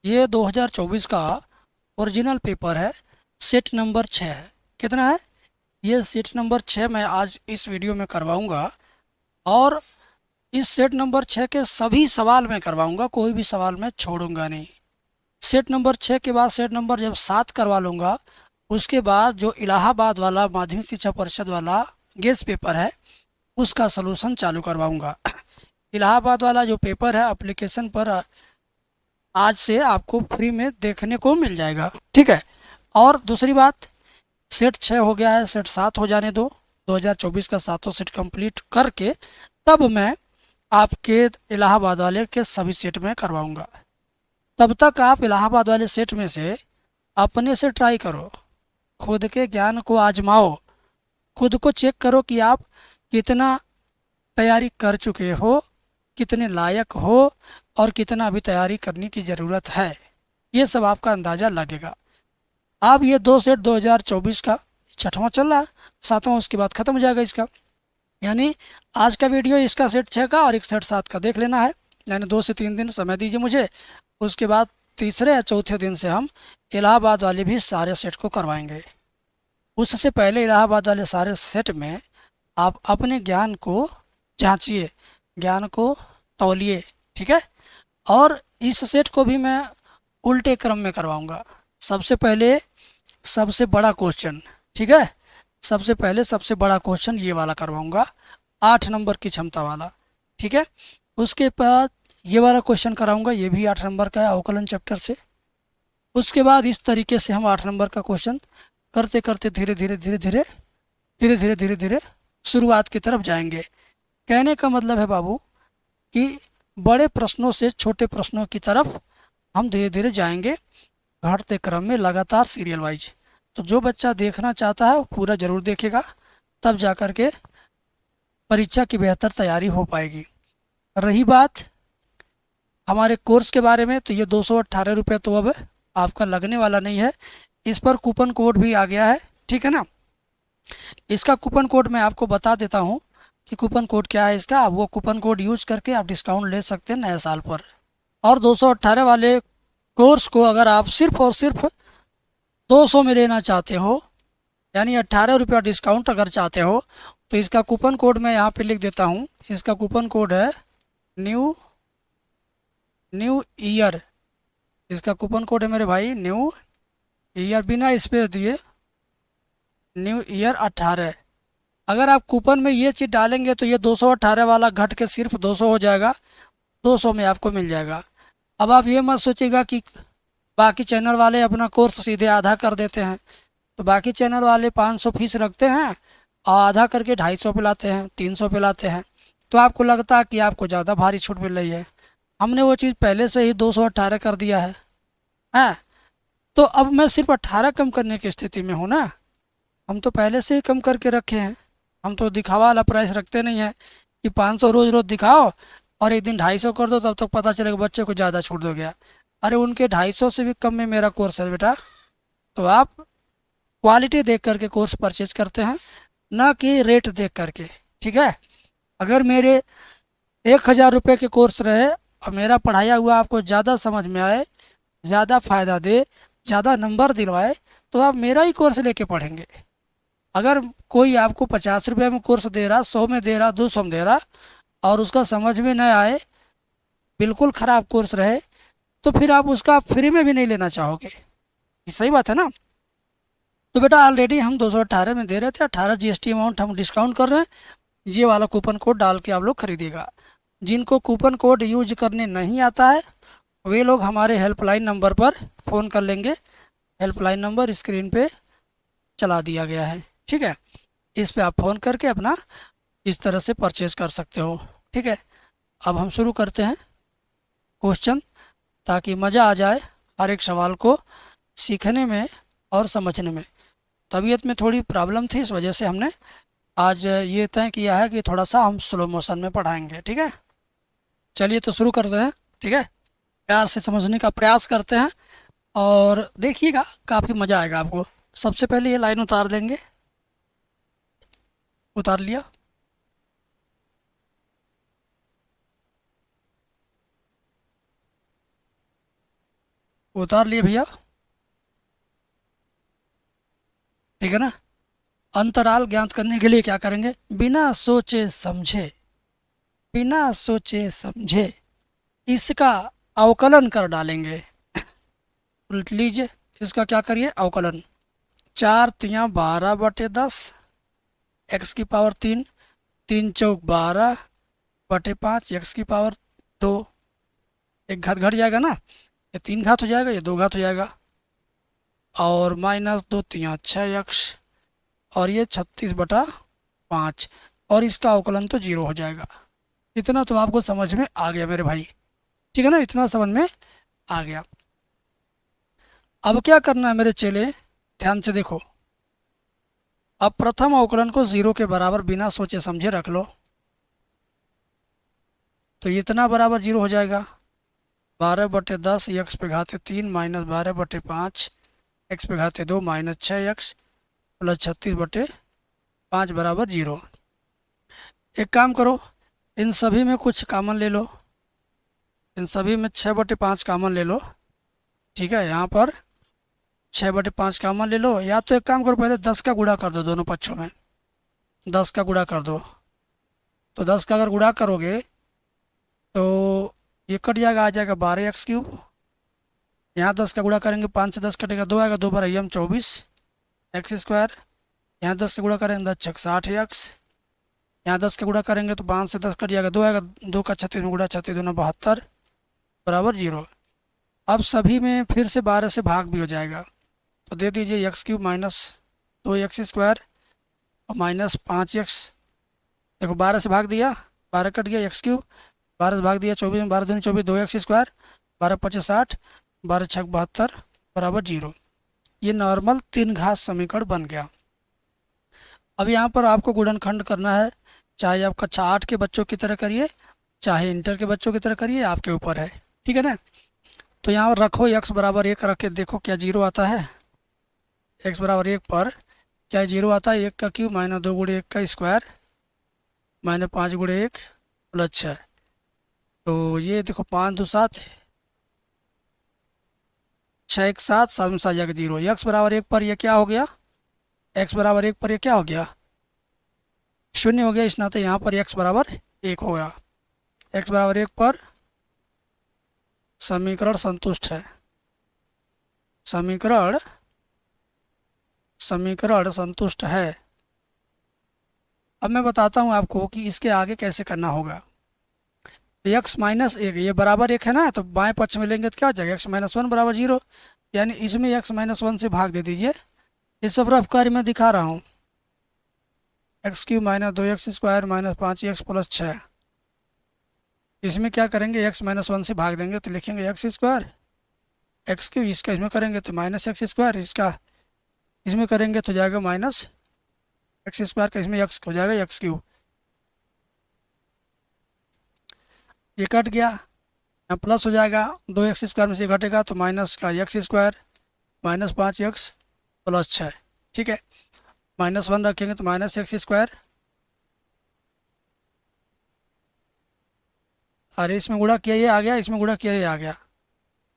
ये 2024 का original paper है। सेट नंबर 6 है। कितना है? ये सेट नंबर 6 मैं आज इस वीडियो में करवाऊंगा। और इस सेट नंबर 6 के सभी सवाल मैं करवाऊंगा, कोई भी सवाल मैं छोड़ूंगा नहीं। सेट नंबर 6 के बाद सेट नंबर जब 7 करवा लूँगा, उसके बाद जो इलाहाबाद वाला माध्यमिक शिक्षा परिषद वाला गेस पेपर है उसका सलूशन चालू करवाऊंगा। इलाहाबाद वाला जो पेपर है एप्लीकेशन पर आज से आपको फ्री में देखने को मिल जाएगा, ठीक है। और दूसरी बात, सेट 6 हो गया है, सेट 7 हो जाने दो। 2024 का सातों सेट कंप्लीट करके तब मैं आपके इलाहाबाद वाले के सभी सेट में करवाऊंगा। तब तक आप इलाहाबाद वाले सेट में से अपने से ट्राई करो, खुद के ज्ञान को आजमाओ, खुद को चेक करो कि आप कितना तैयारी कर चुके हो, कितने लायक हो और कितना अभी तैयारी करने की ज़रूरत है। ये सब आपका अंदाज़ा लगेगा। अब ये दो सेट 2024 का 6वां चल रहा है, 7वां उसके बाद ख़त्म हो जाएगा इसका। यानी आज का वीडियो इसका सेट 6 का और एक सेट 7 का देख लेना है। यानी 2 से 3 दिन समय दीजिए मुझे, उसके बाद तीसरे या चौथे दिन से हम इलाहाबाद वाले भी सारे सेट को करवाएंगे। उससे पहले इलाहाबाद वाले सारे सेट में आप अपने ज्ञान को जांचिए, ज्ञान को तौलिए, ठीक है। और इस सेट को भी मैं उल्टे क्रम में करवाऊंगा। सबसे पहले सबसे बड़ा क्वेश्चन, ठीक है, सबसे पहले सबसे बड़ा क्वेश्चन ये वाला करवाऊंगा, 8 नंबर की क्षमता वाला, ठीक है। उसके बाद ये वाला क्वेश्चन कराऊंगा, ये भी 8 नंबर का है अवकलन चैप्टर से। उसके बाद इस तरीके से हम 8 नंबर का क्वेश्चन करते करते धीरे धीरे धीरे धीरे धीरे धीरे धीरे धीरे शुरुआत की तरफ जाएंगे। कहने का मतलब है बाबू कि बड़े प्रश्नों से छोटे प्रश्नों की तरफ हम धीरे धीरे जाएंगे, घटते क्रम में, लगातार सीरियल वाइज। तो जो बच्चा देखना चाहता है वो पूरा ज़रूर देखेगा, तब जा कर के परीक्षा की बेहतर तैयारी हो पाएगी। रही बात हमारे कोर्स के बारे में, तो ये 218 रुपये तो अब आपका लगने वाला नहीं है। इस पर कूपन कोड भी आ गया है, ठीक है ना। इसका कूपन कोड मैं आपको बता देता हूँ कि कूपन कोड क्या है इसका। आप वो कूपन कोड यूज करके आप डिस्काउंट ले सकते हैं नए साल पर। और 218 वाले कोर्स को अगर आप सिर्फ और सिर्फ 200 में लेना चाहते हो, यानी 18 रुपया डिस्काउंट अगर चाहते हो, तो इसका कूपन कोड मैं यहाँ पे लिख देता हूँ। इसका कूपन कोड है न्यू न्यू ईयर। इसका कूपन कोड है मेरे भाई न्यू ईयर, बिना स्पेस दिए, न्यू ईयर 18। अगर आप कूपन में ये चीज़ डालेंगे तो ये 218 वाला घट के सिर्फ 200 हो जाएगा, 200 में आपको मिल जाएगा। अब आप ये मत सोचिएगा कि बाकी चैनल वाले अपना कोर्स सीधे आधा कर देते हैं। तो बाकी चैनल वाले 500 फीस रखते हैं और आधा करके 250 पे लाते हैं, 300 पे लाते हैं। तो आपको लगता है कि आपको ज़्यादा भारी छूट मिल रही है। हमने वो चीज़ पहले से ही 218 कर दिया है। हैं, तो अब मैं सिर्फ 18 कम करने की स्थिति में हूँ ना। हम तो पहले से ही कम करके रखे हैं। हम तो दिखावा वाला प्राइस रखते नहीं हैं कि 500 रोज़ रोज़ दिखाओ और एक दिन 250 कर दो, तब तक पता चलेगा बच्चे को ज़्यादा छूट दो गया। अरे उनके 250 से भी कम में मेरा कोर्स है बेटा। तो आप क्वालिटी देख करके कोर्स परचेज करते हैं, ना कि रेट देख करके, ठीक है। अगर मेरे 1000 रुपये के कोर्स रहे और मेरा पढ़ाया हुआ आपको ज़्यादा समझ में आए, ज़्यादा फ़ायदा दे, ज़्यादा नंबर दिलवाए, तो आप मेरा ही कोर्स लेके पढ़ेंगे। अगर कोई आपको 50 रुपये में कोर्स दे रहा, 100 में दे रहा, 200 में दे रहा और उसका समझ में न आए, बिल्कुल ख़राब कोर्स रहे, तो फिर आप उसका फ्री में भी नहीं लेना चाहोगे। ये सही बात है ना। तो बेटा ऑलरेडी हम 218 में दे रहे थे, 18 जीएसटी अमाउंट हम डिस्काउंट कर रहे हैं। ये वाला कूपन कोड डाल के आप लोग खरीदिएगा। जिनको कूपन कोड यूज करने नहीं आता है वे लोग हमारे हेल्पलाइन नंबर पर फ़ोन कर लेंगे। हेल्पलाइन नंबर स्क्रीन पे चला दिया गया है, ठीक है। इस पे आप फ़ोन करके अपना इस तरह से परचेज़ कर सकते हो, ठीक है। अब हम शुरू करते हैं क्वेश्चन, ताकि मज़ा आ जाए हर एक सवाल को सीखने में और समझने में। तबीयत में थोड़ी प्रॉब्लम थी, इस वजह से हमने आज ये तय किया है कि थोड़ा सा हम स्लो मोशन में पढ़ाएंगे, ठीक है। चलिए तो शुरू करते हैं, ठीक है। प्यार से समझने का प्रयास करते हैं और देखिएगा, काफ़ी मज़ा आएगा आपको। सबसे पहले ये लाइन उतार देंगे, उतार लिया। उतार लिए भैया, ठीक है ना। अंतराल ज्ञात करने के लिए क्या करेंगे, बिना सोचे समझे, बिना सोचे समझे इसका अवकलन कर डालेंगे। उल्ट लीजिए, इसका क्या करिए, अवकलन। 4×3 = 12/10, एक्स की पावर 3, 3×4 = 12/5, एक्स की पावर 2। एक घात घट जाएगा ना, ये 3 घात हो जाएगा, ये 2 घात हो जाएगा, और -2×3=6x, और ये 36/5, और इसका अवकलन तो 0 हो जाएगा। इतना तो आपको समझ में आ गया मेरे भाई, ठीक है ना, इतना समझ में आ गया। अब क्या करना है मेरे चेले, ध्यान से देखो। अब प्रथम अवकलन को 0 के बराबर बिना सोचे समझे रख लो, तो इतना बराबर 0 हो जाएगा। 12/10 एक्स पे घाते 3 -12/5 एक्स पे घाते 2 -6x प्लस 36/5 बराबर 0। एक काम करो, इन सभी में कुछ कामन ले लो, इन सभी में 6/5 कामन ले लो, ठीक है। यहाँ पर 6/5 कामन ले लो, या तो एक काम करो, पहले 10 का गुणा कर दो दोनों पक्षों में, 10 का गुणा कर दो, तो 10 का अगर गुणा करोगे तो ये कट जाएगा, आ जाएगा 12x³। यहाँ 10 का गुणा करेंगे, 5 से 10 कटेगा, 2 आएगा, 2 बार 24x²। यहाँ 10 का गुणा करेंगे, 10×6 = 60x। यहाँ 10 का गुणा करेंगे तो 5 से 10 कट जाएगा, 2 आएगा, 2 का 36 में गुणा, 36×2 = 72 बराबर 0। अब सभी में फिर से 12 से भाग भी हो जाएगा, तो दे दीजिए x³ - 2x² और -5x। देखो 12 से भाग दिया, 12 कट गया, x³ 12 से भाग दिया, 24 में 12×2 = 24, 2x², 12×5 = 60, 12×6 = 72 बराबर 0। ये नॉर्मल 3 घात समीकरण बन गया। अब यहाँ पर आपको गुणनखंड करना है, चाहे आप कक्षा 8 के बच्चों की तरह करिए, चाहे इंटर के बच्चों की तरह करिए, आपके ऊपर है, ठीक है ना। तो यहाँ पर रखो x बराबर 1 रख के देखो क्या 0 आता है। x बराबर 1 पर क्या 0 आता है, 1 का क्यूब -2×1 -5×1 प्लस 6। तो ये देखो 5×2 = 7, 6×1 = 7, 7 में 7 जाएगा 0। x बराबर 1 पर यह क्या हो गया, x बराबर 1 पर यह क्या हो गया, 0 हो गया। इस नाते यहाँ पर x बराबर 1 होगा। x बराबर 1 पर समीकरण संतुष्ट है, समीकरण संतुष्ट है। अब मैं बताता हूँ आपको कि इसके आगे कैसे करना होगा। x - 1 ये बराबर 1 है ना, तो बाएं पक्ष में लेंगे तो क्या हो जाएगा, x - 1 बराबर 0, यानी इसमें x - 1 से भाग दे दीजिए। इस सब रफ कार्य में दिखा रहा हूँ, x³ - 2x² - 5x प्लस 6। इसमें क्या करेंगे, x - 1 से भाग देंगे तो लिखेंगे x², x³, इसका इसमें करेंगे तो -x², इसका इसमें करेंगे तो जाएगा -x² का, इसमें x हो जाएगा x³। ये कट गया, यहाँ प्लस हो जाएगा, 2x² में से घटेगा तो माइनस का x² -5x प्लस 6, ठीक है। -1 रखेंगे तो -x², अरे इसमें गुणा किया ये आ गया, इसमें गुणा किया ये आ गया,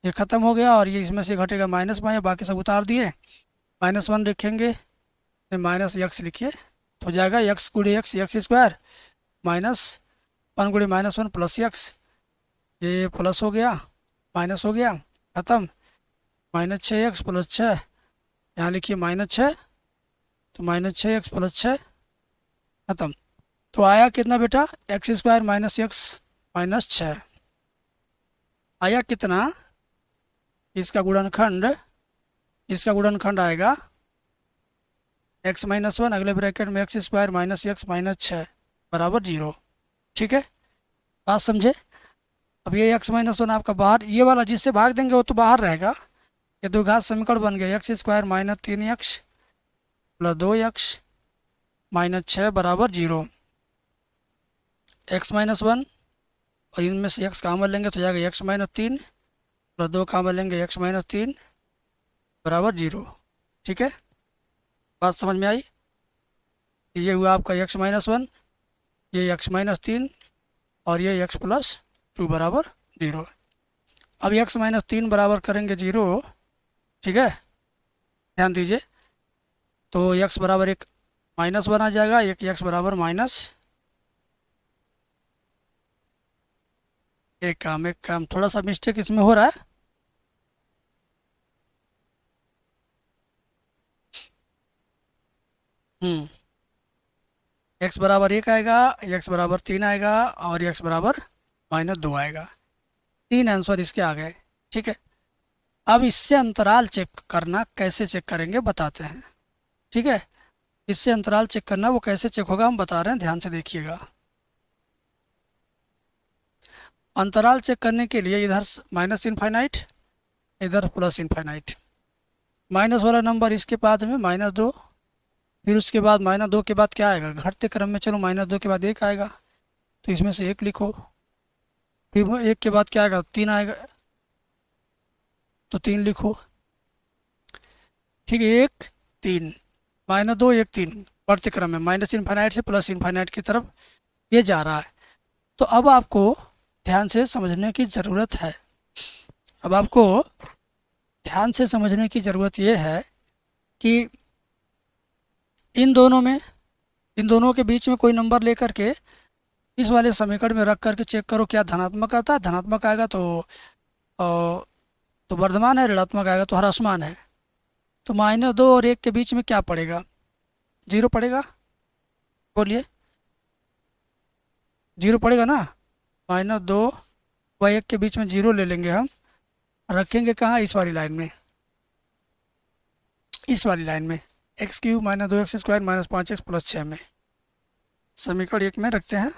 ये ख़त्म हो गया, और ये इसमें से घटेगा -5, बाकी सब उतार दिए। -1 लिखेंगे, -x लिखिए, तो हो जाएगा x×x x² -1×-1 प्लस x, ये प्लस हो गया, माइनस हो गया, ख़त्म। -6x प्लस 6, यहाँ लिखिए -6, तो -6x प्लस 6 ख़त्म। तो आया कितना बेटा, x² - x - 6 आया कितना, इसका गुणनखंड आएगा x - 1 अगले ब्रैकेट में x² - x - 6 बराबर 0, ठीक है, बात समझे। अब ये x - 1 आपका बाहर, ये वाला जिससे भाग देंगे वो तो बाहर रहेगा, ये दो घात समीकरण बन गया, x² - 3x प्लस 2x - 6 बराबर 0। x - 1 और इनमें से x कामन लेंगे तो जाएगा x - 3 प्लस 2 कामन लेंगे x - 3 बराबर 0, ठीक है, बात समझ में आई। ये हुआ आपका x - 1, ये x - 3 और ये x + 2 बराबर 0। अब x माइनस 3 बराबर करेंगे 0, ठीक है, ध्यान दीजिए। तो x बराबर एक माइनस वन आ जाएगा, एक x बराबर माइनस एक काम थोड़ा सा मिस्टेक इसमें हो रहा है। x बराबर एक आएगा, x बराबर 3 आएगा और x बराबर माइनस 2 आएगा। 3 आंसर इसके आ गए, ठीक है। अब इससे अंतराल चेक करना, कैसे चेक करेंगे बताते हैं, ठीक है। इससे अंतराल चेक करना, वो कैसे चेक होगा हम बता रहे हैं, ध्यान से देखिएगा। अंतराल चेक करने के लिए इधर माइनस इनफाइनाइट, इधर प्लस इनफाइनाइट। माइनस वाला नंबर इसके बाद में -2, फिर उसके बाद -2 के बाद क्या आएगा, घटते क्रम में चलो -2 के बाद 1 आएगा, तो इसमें से 1 लिखो। फिर 1 के बाद क्या आएगा, 3 आएगा, तो 3 लिखो, ठीक है। 1 3 -2 1 3 बढ़ते क्रम में माइनस इनफाइनाइट से प्लस इनफाइनाइट की तरफ ये जा रहा है। तो अब आपको ध्यान से समझने की ज़रूरत है, अब आपको ध्यान से समझने की ज़रूरत ये है कि इन दोनों के बीच में कोई नंबर लेकर के इस वाले समीकरण में रख करके चेक करो, क्या धनात्मक आता है। धनात्मक आएगा तो वर्धमान है, ऋणात्मक आएगा तो ह्रासमान है। तो -2 और 1 के बीच में क्या पड़ेगा, 0 पड़ेगा, बोलिए 0 पड़ेगा ना। -2 व 1 के बीच में 0 ले लेंगे हम, रखेंगे कहाँ, इस वाली लाइन में, इस वाली लाइन में, x³ -2x² -5x + 6 में, समीकरण 1 में रखते हैं।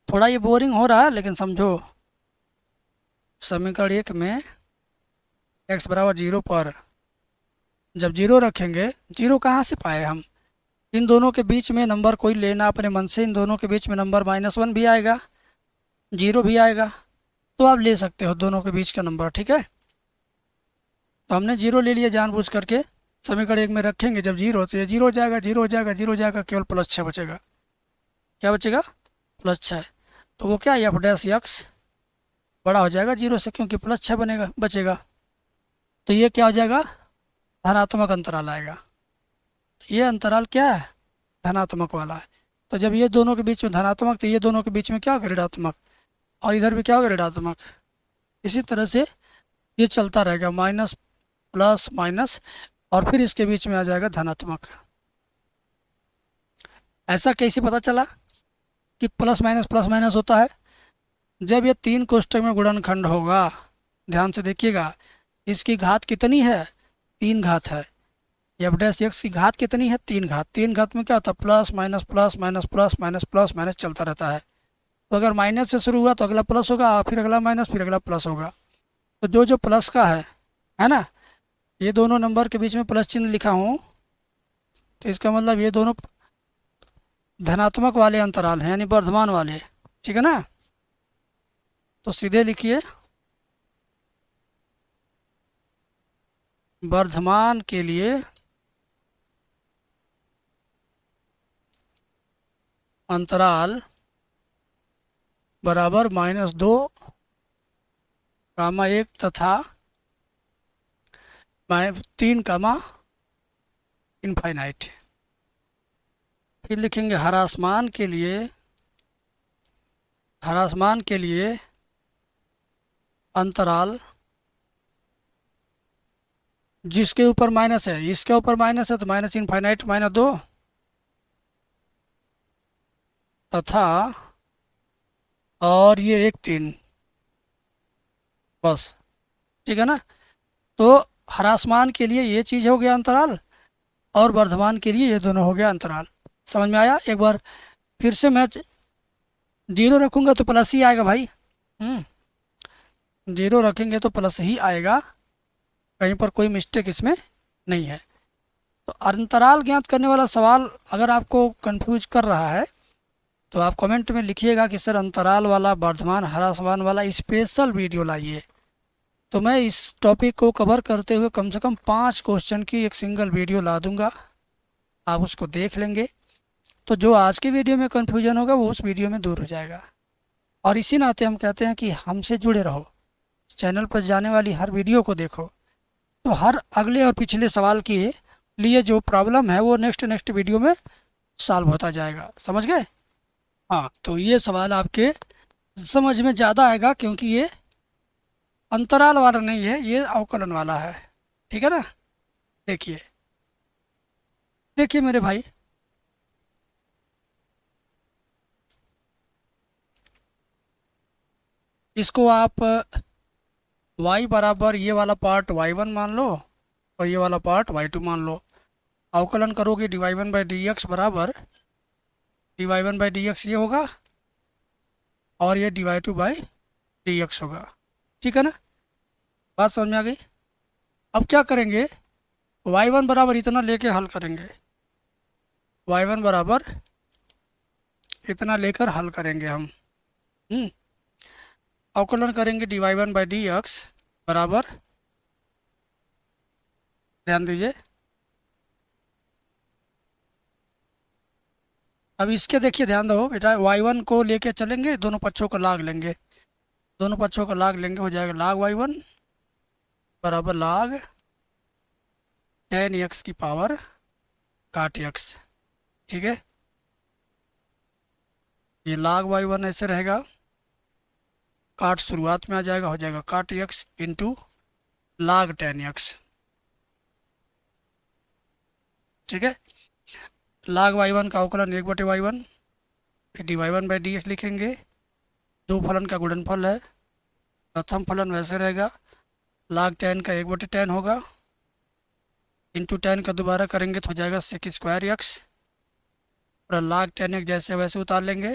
थोड़ा ये बोरिंग हो रहा है लेकिन समझो, समीकरण 1 में x बराबर 0 पर जब 0 रखेंगे, 0 कहाँ से पाए हम, इन दोनों के बीच में नंबर कोई लेना अपने मन से। इन दोनों के बीच में नंबर -1 भी आएगा, 0 भी आएगा, तो आप ले सकते हो दोनों के बीच का नंबर, ठीक है। तो हमने 0 ले लिया जानबूझ करके, समीकरण 1 में रखेंगे जब 0, तो ये 0 हो जाएगा, 0 हो जाएगा, 0 हो जाएगा, केवल +6 बचेगा। क्या बचेगा, +6। तो वो क्या, f' बड़ा हो जाएगा 0 से, क्योंकि +6 बचेगा। तो ये क्या हो जाएगा, धनात्मक अंतराल आएगा। तो ये अंतराल क्या है, धनात्मक वाला है। तो जब ये दोनों के बीच में धनात्मक, तो ये दोनों के बीच में क्या होगा, ऋणात्मक, और इधर भी क्या होगा, ऋणात्मक। इसी तरह से ये चलता रहेगा, माइनस प्लस माइनस, और फिर इसके बीच में आ जाएगा धनात्मक। ऐसा कैसे पता चला कि प्लस माइनस होता है, जब ये 3 कोष्ठक में गुणनखंड होगा, ध्यान से देखिएगा, इसकी घात कितनी है, 3 घात है। f' की घात कितनी है, 3 घात। 3 घात में क्या होता है, plus minus plus minus plus minus plus minus चलता रहता है। तो अगर माइनस से शुरू हुआ तो अगला प्लस होगा, फिर अगला माइनस, फिर अगला प्लस होगा। तो जो प्लस का है ना, ये दोनों नंबर के बीच में प्लस चिन्ह लिखा हूँ, तो इसका मतलब ये दोनों धनात्मक वाले अंतराल हैं, यानी वर्धमान वाले, ठीक है ना। तो सीधे लिखिए, वर्धमान के लिए अंतराल बराबर -2, 1 तथा 3, इनफाइनाइट। फिर लिखेंगे ह्रासमान के लिए अंतराल जिसके ऊपर माइनस है, इसके ऊपर माइनस है तो माइनस इनफाइनाइट -2 तथा, और ये 1 3, बस, ठीक है ना। तो ह्रासमान के लिए ये चीज़ हो गया अंतराल, और वर्धमान के लिए ये दोनों हो गया अंतराल। समझ में आया। एक बार फिर से मैं 0 रखूँगा तो प्लस ही आएगा भाई, 0 रखेंगे तो प्लस ही आएगा, कहीं पर कोई मिस्टेक इसमें नहीं है। तो अंतराल ज्ञात करने वाला सवाल अगर आपको कंफ्यूज कर रहा है तो आप कमेंट में लिखिएगा कि सर अंतराल वाला, वर्धमान, ह्रासमान वाला स्पेशल वीडियो लाइए। तो मैं इस टॉपिक को कवर करते हुए कम से कम 5 क्वेश्चन की एक सिंगल वीडियो ला दूंगा, आप उसको देख लेंगे। तो जो आज के वीडियो में कन्फ्यूजन होगा वो उस वीडियो में दूर हो जाएगा। और इसी नाते हम कहते हैं कि हमसे जुड़े रहो, चैनल पर जाने वाली हर वीडियो को देखो, तो हर अगले और पिछले सवाल के लिए जो प्रॉब्लम है वो नेक्स्ट वीडियो में सॉल्व होता जाएगा। समझ गए? हाँ, तो ये सवाल आपके समझ में ज़्यादा आएगा क्योंकि ये अंतराल वाला नहीं है, ये अवकलन वाला है। ठीक है ना? देखिए देखिए मेरे भाई, इसको आप y बराबर ये वाला पार्ट y1 मान लो और ये वाला पार्ट y2 मान लो। अवकलन करोगे dy1/dx बराबर dy1/dx ये होगा और ये dy2/dx होगा। ठीक है ना? बात समझ में आ गई? अब क्या करेंगे, y1 बराबर इतना लेके हल करेंगे, y1 बराबर इतना लेकर हल करेंगे हम। अवकलन करेंगे dy1/dx बराबर, ध्यान दीजिए, अब इसके देखिए, ध्यान दो बेटा, y1 को लेके चलेंगे, दोनों पक्षों को लाग लेंगे, दोनों पक्षों को लाग लेंगे, हो जाएगा लाग y1 बराबर लाग tan x की पावर काट x। ठीक है, ये लाग y1 ऐसे रहेगा, काट शुरुआत में आ जाएगा, हो जाएगा काट x इंटू लाग tan x। ठीक है, लाग y1 का अवकलन 1/y1, फिर dy1/dx लिखेंगे, दो फलन का गुणनफल है, प्रथम फलन वैसे रहेगा, लाग tan का 1/tan होगा, इंटू tan का दोबारा करेंगे तो हो जाएगा sec स्क्वायर x, और लाग tan x जैसे वैसे उतार लेंगे,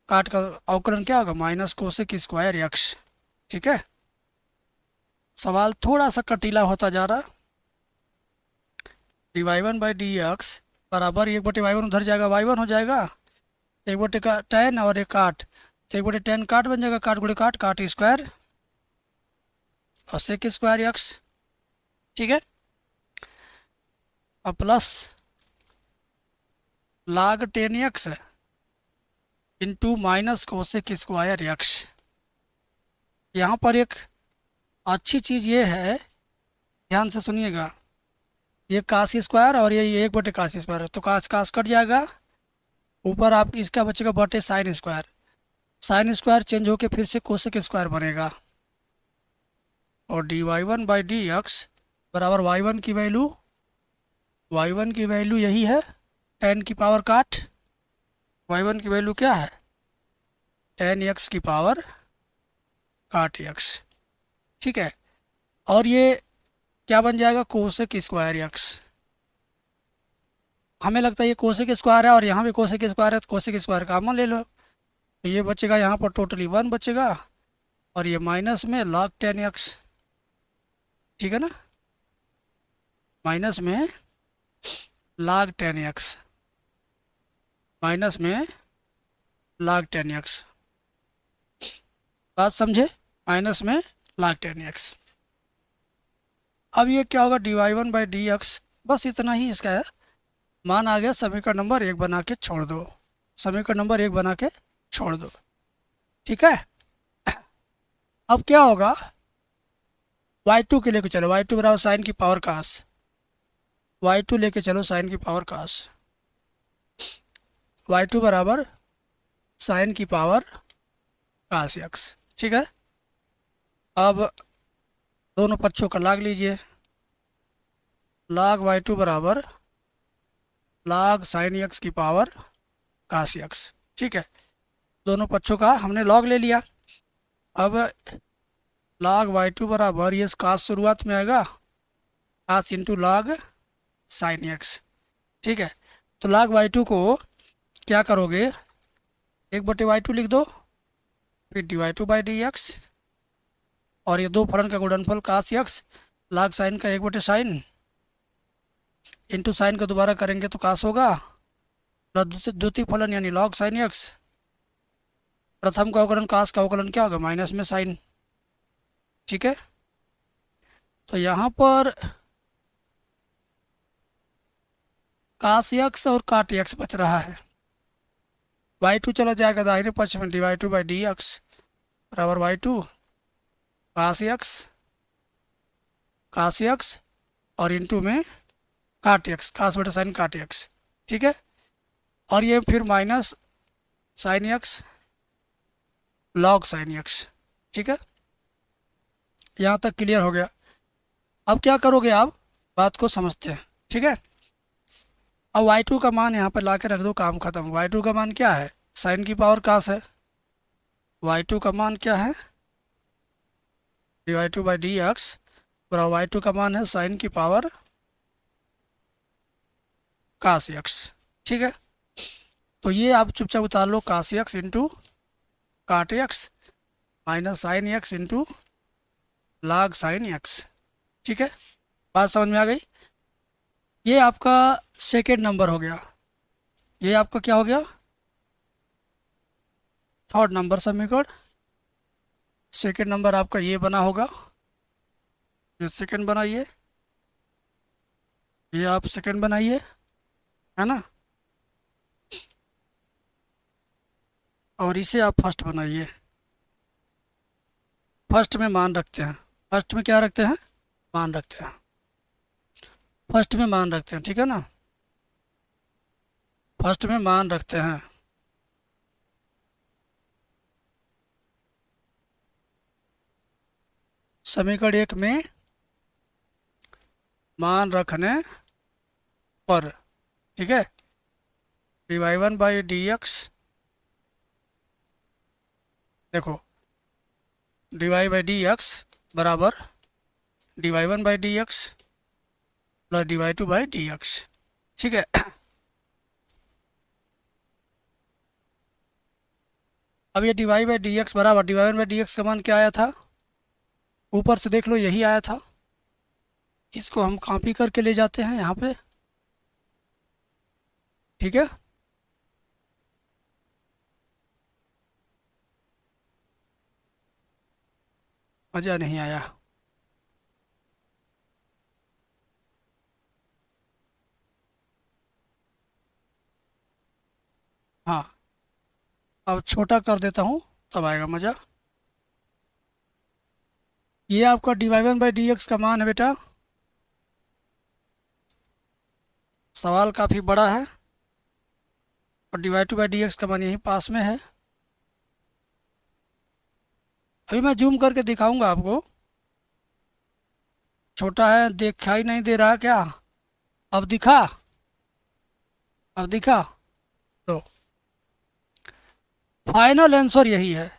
काट का अवकलन क्या होगा माइनस कोसेक स्क्वायर x। ठीक है, सवाल थोड़ा सा कटीला होता जा रहा। dy1/dx बराबर 1/y1 उधर जाएगा, y1 हो जाएगा, 1/tan और एक काट, तो 1/tan काट बन जाएगा, काट गुणे काट, काट स्क्वायर और सेक स्क्वायर x। ठीक है, और प्लस लाग tan x into minus cosec square x। यहाँ पर एक अच्छी चीज़ ये है, ध्यान से सुनिएगा, ये कास स्क्वायर और ये 1/कास स्क्वायर है, तो कास कास कट जाएगा, ऊपर आप इसका बचेगा बटे sine square, sine square change होके फिर से कोसेक स्क्वायर बनेगा, और dy1/dx बराबर y1 की वैल्यू यही है tan की पावर काट, y1 की वैल्यू क्या है tan x की पावर काट x। ठीक है, और ये क्या बन जाएगा कोसेक स्क्वायर x। हमें लगता है ये कोसेक स्क्वायर है और यहाँ भी कोसेक स्क्वायर है, तो कोसेक स्क्वायर कॉमन ले लो, तो ये बचेगा यहाँ पर टोटली 1 बचेगा, और ये माइनस में log tan x। ठीक है ना, माइनस में log tan x, माइनस में log tan x, बात समझे, माइनस में log tan x। अब ये क्या होगा dy1/dx, बस इतना ही इसका है, मान आ गया, समीकरण नंबर 1 बना के छोड़ दो, समीकरण नंबर 1 बना के छोड़ दो। ठीक है, अब क्या होगा y2 के लेके चलो, y2 बराबर साइन की पावर कास, y2 लेके चलो साइन की पावर कास, y2 बराबर साइन की पावर कास x। ठीक है, अब दोनों पक्षों का लाग लीजिए, लाग y2 बराबर लाग साइन x की पावर कास x। ठीक है, दोनों पक्षों का हमने लॉग ले लिया। अब log y2 बराबर ये कास शुरुआत में आएगा, कास इंटू log साइन x। ठीक है, तो log y2 को क्या करोगे, 1/y2 लिख दो, फिर dy2/dx, और ये दो फलन का गुणनफल कास x, log साइन का 1/साइन इंटू साइन का दोबारा करेंगे तो कास होगा, प्लस द्वितीय फलन यानी log साइन x, प्रथम का अवकलन कास का अवकलन क्या होगा माइनस में साइन। ठीक है, तो यहाँ पर काश एक्स और काट एक्स बच रहा है। y2 चला जाएगा दाहिने पक्ष में, dy2/dx बराबर y2 काश एक्स और इंटू में काट एक्स, काश बटा साइन काट एक्स, ठीक है। और ये फिर minus sine x log sine x, ठीक है। यहाँ तक क्लियर हो गया। अब क्या करोगे आप, बात को समझते हैं, ठीक है। अब y2 का मान यहाँ पर ला के रख दो, काम खत्म। y2 का मान क्या है, साइन की पावर काश है। y2 का मान क्या है, dy2/dx बराबर y2 का मान है साइन की पावर काश एक्स, ठीक है। तो ये आप चुपचाप उतार लो, काश एक्स इंटू काट x minus sine x into log sine x, ठीक है। बात समझ में आ गई। ये आपका सेकेंड नंबर हो गया। ये आपका क्या हो गया, थर्ड नंबर समीकरण। सेकेंड नंबर आपका ये बना होगा, ये सेकेंड बनाइए, ये आप सेकेंड बनाइए, है ना। और इसे आप फर्स्ट बनाइए। फर्स्ट में मान रखते हैं, फर्स्ट में क्या रखते हैं, मान रखते हैं, फर्स्ट में मान रखते हैं, ठीक है ना। फर्स्ट में मान रखते हैं। समीकरण 1 में मान रखने पर, ठीक है, dy1/dx, देखो dy/dx बराबर dy1/dx प्लस dy2/dx, ठीक है। अब ये dy/dx बराबर dy1/dx का मान क्या आया था, ऊपर से देख लो यही आया था। इसको हम कॉपी करके ले जाते हैं यहाँ पे, ठीक है। मज़ा नहीं आया। हाँ, अब छोटा कर देता हूँ तब आएगा मज़ा। ये आपका dy1/dx का मान है बेटा। सवाल काफ़ी बड़ा है और dy2/dx का मान यहीं पास में है। अभी मैं जूम करके दिखाऊंगा आपको। छोटा है, दिखाई नहीं दे रहा क्या, अब दिखा, अब दिखा। तो फाइनल आंसर यही है।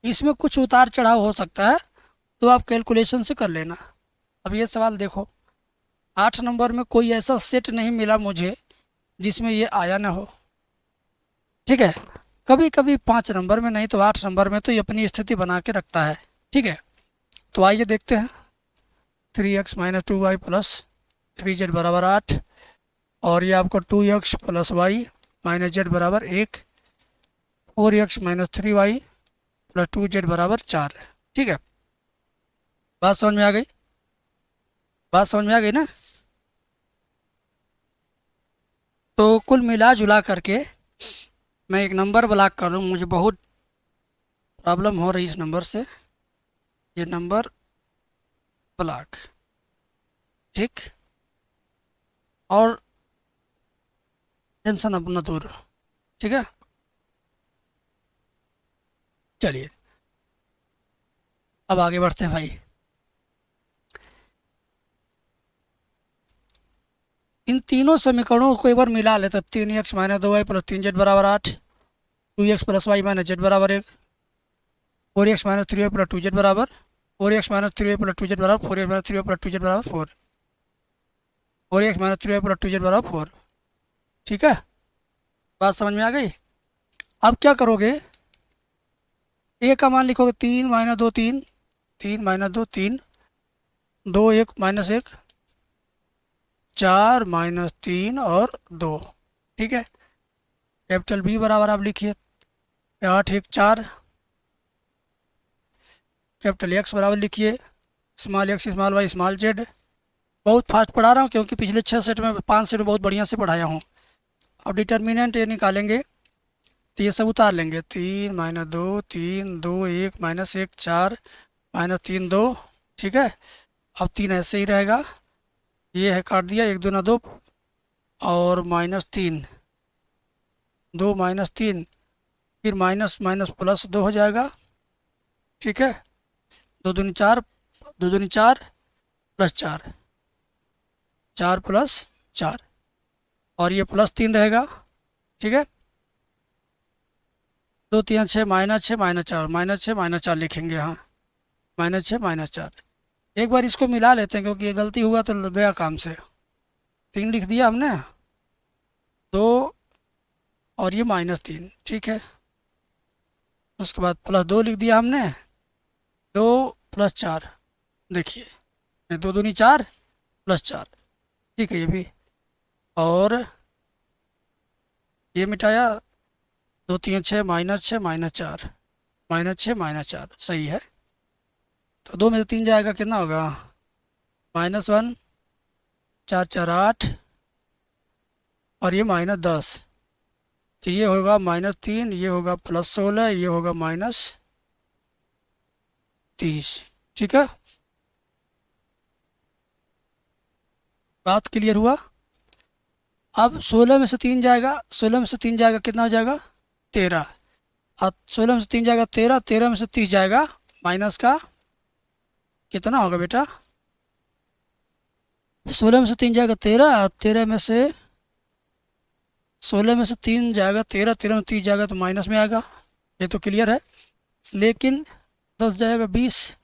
इसमें कुछ उतार चढ़ाव हो सकता है तो आप कैलकुलेशन से कर लेना। अब ये सवाल देखो, 8 नंबर में कोई ऐसा सेट नहीं मिला मुझे जिसमें ये आया ना हो, ठीक है। कभी कभी 5 नंबर में, नहीं तो 8 नंबर में तो ये अपनी स्थिति बना के रखता है, ठीक है। तो आइए देखते हैं। 3x - 2y प्लस 3z बराबर 8 और ये आपको 2x + y - z बराबर 1, 4x - 3y प्लस 2z बराबर 4, ठीक है। बात समझ में आ गई, बात समझ में आ गई ना। तो कुल मिला जुला करके मैं एक नंबर ब्लॉक कर दूँ, मुझे बहुत प्रॉब्लम हो रही है इस नंबर से। ये नंबर ब्लॉक, ठीक, और टेंशन अपना दूर, ठीक है। चलिए अब आगे बढ़ते हैं भाई। इन तीनों समीकरणों को एक बार मिला ले तो 3x - 2y प्लस 3z बराबर 8, 2x + y - z बराबर 1, 4x - 3y प्लस 2z बराबर 4x - 3y प्लस 2z बराबर 4x - 3y प्लस 2z बराबर 4, 4x - 3y प्लस 2z बराबर 4, ठीक है। बात समझ में आ गई। अब क्या करोगे, ए का मान लिखोगे 3 - 2 3, 3 - 2 3, 2 1 - 1, 4 - 3 और 2, ठीक है। कैपिटल बी बराबर आप लिखिए 8 1 4, कैपिटल एक्स बराबर लिखिए small x small y small z, बहुत फास्ट पढ़ा रहा हूँ क्योंकि पिछले 6 सेट में 5 सेट बहुत बढ़िया से पढ़ाया हूँ। अब डिटर्मिनेंट ये निकालेंगे तो ये सब उतार लेंगे, 3 माइनस 2, 3 2 1 माइनस 1 4 माइनस 3 2, ठीक है। अब 3 ऐसे ही रहेगा, ये है काट दिया, 1 2 2 और माइनस 3 2 माइनस 3, फिर माइनस माइनस प्लस 2 हो जाएगा, ठीक है। 2 दूनी 4, 2 दूनी 4 प्लस 4, 4 प्लस 4 और ये प्लस 3 रहेगा, ठीक है। 2 3 6 माइनस 6 माइनस 4, माइनस 6 माइनस 4 लिखेंगे, हाँ माइनस 6 माइनस 4। एक बार इसको मिला लेते हैं क्योंकि ये गलती हुआ तो गया काम से। 3 लिख दिया हमने, 2 और ये माइनस 3, ठीक है। उसके बाद प्लस 2 लिख दिया हमने, 2 प्लस 4, देखिए 2 दूनी 4 प्लस 4, ठीक है ये भी। और ये मिटाया, 2 3 6 माइनस 6 माइनस 4, माइनस 6 माइनस 4, सही है। तो 2 में से 3 जाएगा, कितना होगा, -1, 4 4 8 और ये -10, तो ये होगा -3, ये होगा +16, ये होगा -30, ठीक है। बात क्लियर हुआ। अब 16 में से 3 जाएगा, 16 में से 3 जाएगा, कितना हो जाएगा, 13। अब 16 में से 3 जाएगा 13, 13 में से 30 जाएगा, माइनस का कितना होगा बेटा, 16 में से 3 जाएगा 13, 13 में से 16 में से 3 जाएगा 13, 13 में 30 जाएगा तो माइनस में आएगा, ये तो क्लियर है। लेकिन 10 जाएगा 20,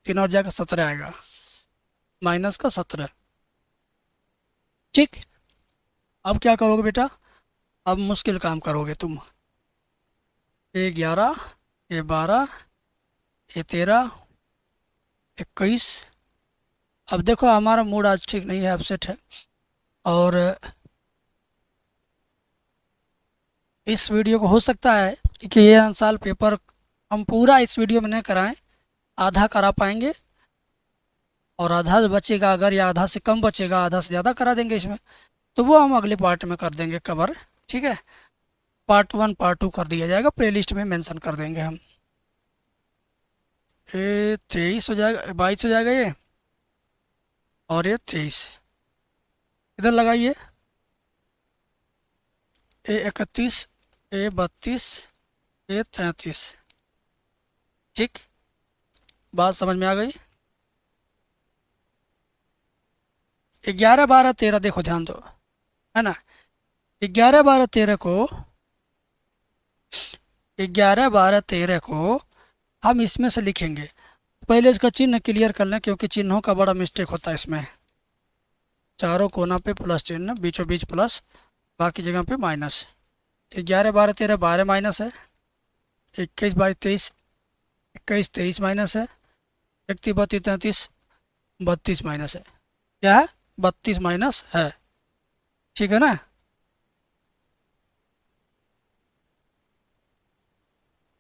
3 और जाएगा 17 आएगा, माइनस का 17, ठीक। अब क्या करोगे बेटा, अब मुश्किल काम करोगे तुम। ये 11, ये 12, ये 13, 21। अब देखो हमारा मूड आज ठीक नहीं है, अपसेट है। और इस वीडियो को हो सकता है कि ये साल पेपर हम पूरा इस वीडियो में नहीं कराएं, आधा करा पाएंगे और आधा बचेगा, अगर या आधा से कम बचेगा, आधा से ज़्यादा करा देंगे इसमें, तो वो हम अगले पार्ट में कर देंगे कवर, ठीक है। पार्ट 1 पार्ट 2 कर दिया जाएगा, प्लेलिस्ट में मेंशन कर देंगे हम। ये 23 हो जाएगा, 22 हो जाएगा ये, और ये 23 इधर लगाइए, ये 31, ये 32, ये 33, ठीक। बात समझ में आ गई। 11 12 13 देखो ध्यान दो, है ना। 11 12 13 को 11 12 13 को हम इसमें से लिखेंगे। पहले इसका चिन्ह क्लियर कर लें क्योंकि चिन्हों का बड़ा मिस्टेक होता है इसमें। चारों कोना पे प्लस चिन्ह, बीचों बीच प्लस, बाकी जगह पे माइनस। तो 11 12 13 12 माइनस है, 21 22 23 21 23 माइनस है, 31 32 33 32 माइनस है। क्या है, 32 माइनस है, ठीक है ना।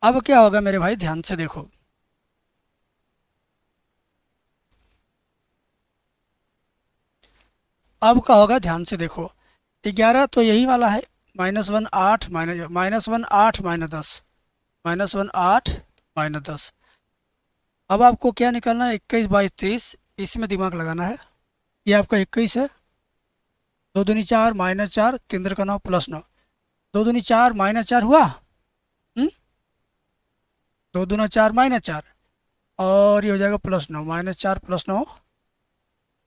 अब क्या होगा मेरे भाई, ध्यान से देखो। अब क्या होगा, ध्यान से देखो। 11 तो यही वाला है, -1 8 -1 8 -10, -1 8 -10। अब आपको क्या निकालना है, 21 22 23, इसमें दिमाग लगाना है। ये आपका 21 है, 2 दूनी 4 -4 3 का 9 प्लस 9, 2 दूनी 4 -4 हुआ, 2 दूना 4 -4 और ये हो जाएगा +9, -4 + 9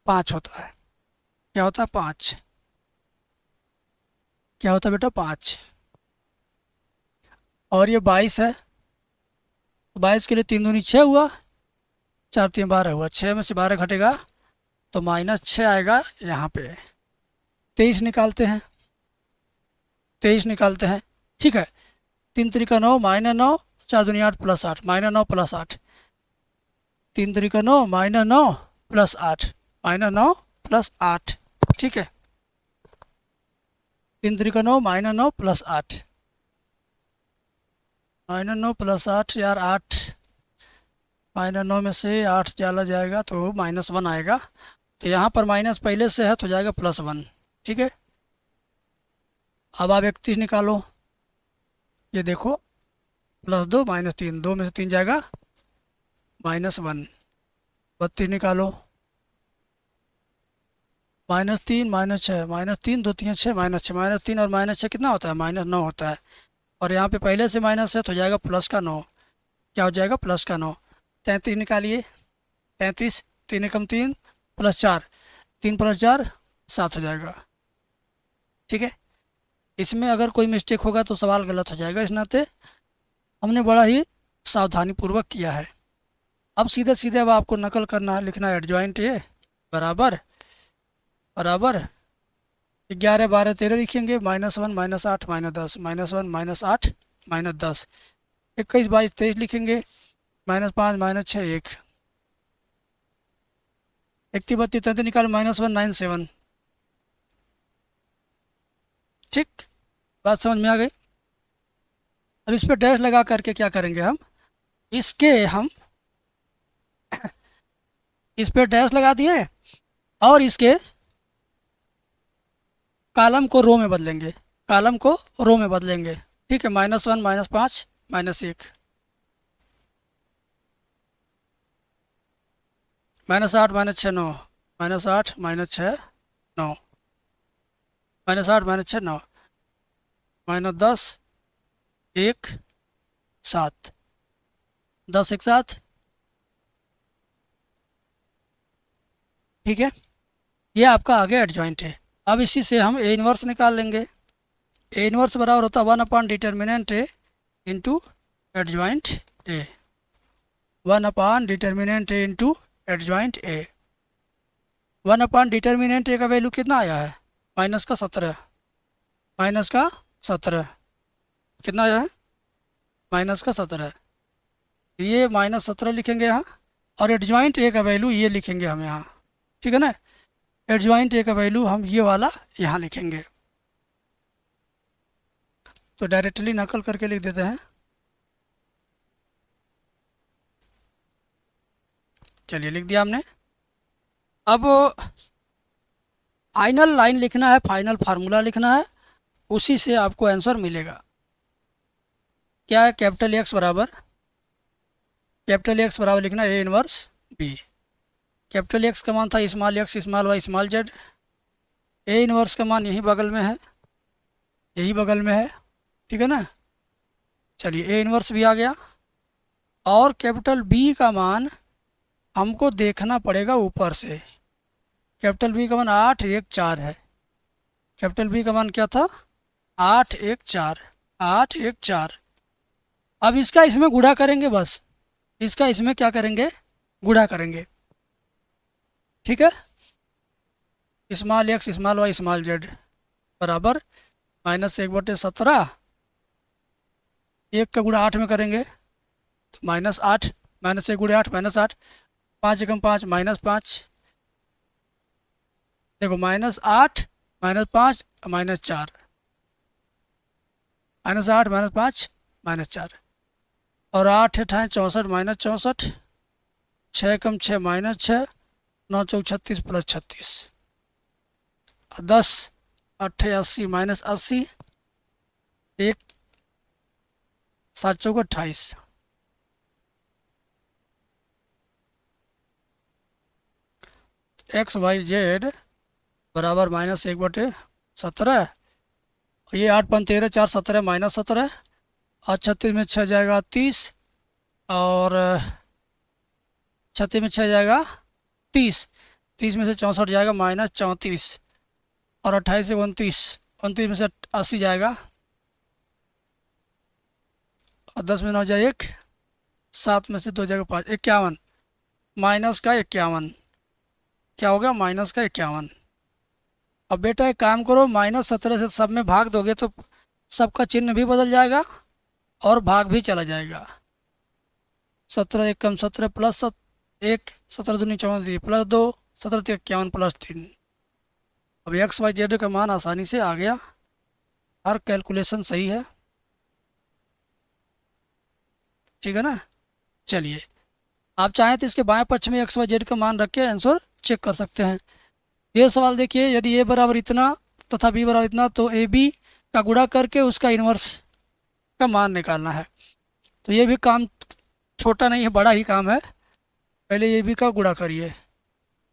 5 होता है। क्या होता है, 5। क्या होता है बेटा, 5। और ये 22 है, 22 के लिए 3 दूनी 6 हुआ, 4 3 12 हुआ, 6 में से 12 घटेगा तो -6 आएगा यहाँ पे। 23 निकालते हैं, 23 निकालते हैं, ठीक है। 3 3 का 9 -9, 4 दूनी 8 + 8, -9 + 8, 3 3 का 9 -9 + 8, -9 + 8, ठीक है। 3 3 का 9 -9 + 8, -9 + 8 यार 8, -9 में से 8 चला जाएगा तो -1 आएगा। तो यहाँ पर माइनस पहले से है तो जाएगा +1। ठीक है, अब आप 31 निकालो, ये देखो +2 -3, 2 में से 3 जाएगा -1। 32 निकालो, -3 -6, -3 2 3 6 -6, -3 और -6 कितना होता है, -9 होता है। और यहाँ पे पहले से माइनस है तो जाएगा +9, क्या हो जाएगा +9। 33 निकालिए, 33, 3 एकम 3 +4, 3 + 4 7 हो जाएगा। ठीक है, इसमें अगर कोई मिस्टेक होगा तो सवाल गलत हो जाएगा, इस नाते हमने बड़ा ही सावधानी पूर्वक किया है। अब सीधे सीधे अब आपको नकल करना है, लिखना है एडजॉइंट ए बराबर बराबर 11 12 13 लिखेंगे, -1 -8 -10, -1 -8 -10, 21 22 23 लिखेंगे, -5 -6 1, 31 32 33 निकाल, -1 9 7। ठीक, बात समझ में आ गई। अब इस पर डैश लगा करके क्या करेंगे हम, हम इस पर डैश लगा दिए और इसके कॉलम को रो में बदलेंगे, कॉलम को रो में बदलेंगे। ठीक है, -1 -5 -1, -8 -6 9, -8 -6 9, -8 -6 9, -10 1 7, 10 1 7। ठीक है, ये आपका आगे एडजॉइंट है। अब इसी से हम ए इनवर्स निकाल लेंगे। ए इनवर्स बराबर होता है one by determinant a into adjoint a, one by determinant a into adjoint a. One by determinant a का वैल्यू कितना आया है, -17, -17 कितना आया है, -17। ये -17 लिखेंगे यहाँ, और एडजॉइंट ए का वैल्यू ये लिखेंगे हम यहाँ। ठीक है ना, एडजॉइंट ए का वैल्यू हम ये वाला यहाँ लिखेंगे। तो डायरेक्टली नकल करके लिख देते हैं। चलिए लिख दिया हमने। अब फाइनल लाइन लिखना है, फाइनल फार्मूला लिखना है, उसी से आपको आंसर मिलेगा। क्या है, कैपिटल एक्स बराबर लिखना A inverse B. Capital x का मान था small x small y small z, A inverse का मान यही बगल में है, यही बगल में है। ठीक है ना, चलिए ए इनवर्स भी आ गया। और कैपिटल बी का मान हमको देखना पड़ेगा ऊपर से। कैपिटल बी का मान 8 1 4 है। कैपिटल बी का मान क्या था, 8 1 4, 8 1 4। अब इसका इसमें गुणा करेंगे, बस इसका इसमें क्या करेंगे, गुणा करेंगे। ठीक है, small x small y small z बराबर -1/17, 1 का गुणा 8 में करेंगे तो -8, -1 गुणा 8 -8, 5 एकम 5 -5, देखो -8 -5 -4, -8 -5 -4, और 8 8 64 -64, 6 एकम 6 -6, 9 चौक 36 + 36, 10 8 80 -80, 1 7 चौक 28। एक्स वाई जेड बराबर -1/17, ये 8 5 13 4 17 -17, और 36 में 6 जाएगा 30, और 36 में 6 जाएगा 30, 30 में से 64 जाएगा -34, और 28 से 29, 29 में से 80 जाएगा, और 10 में 9 जाए 1, 7 में से 2 जाएगा 5, 51, माइनस का 51, क्या होगा -51। अब बेटा एक काम करो, -17 से सब में भाग दोगे तो सबका चिन्ह भी बदल जाएगा और भाग भी चला जाएगा। 17 एकम 17 + 1, 17 दूनी 34 + 2, 17 3 51 + 3। अब एक्स वाई जेड का मान आसानी से आ गया, हर कैलकुलेशन सही है। ठीक है ना, चलिए आप चाहें तो इसके बाएं पक्ष में एक्स वाई जेड का मान रख के आंसर चेक कर सकते हैं। ये सवाल देखिए, यदि ए बराबर इतना तथा बी बराबर इतना तो ए बी का गुणा करके उसका इन्वर्स का मान निकालना है। तो ये भी काम छोटा नहीं है, बड़ा ही काम है। पहले ए बी का गुणा करिए,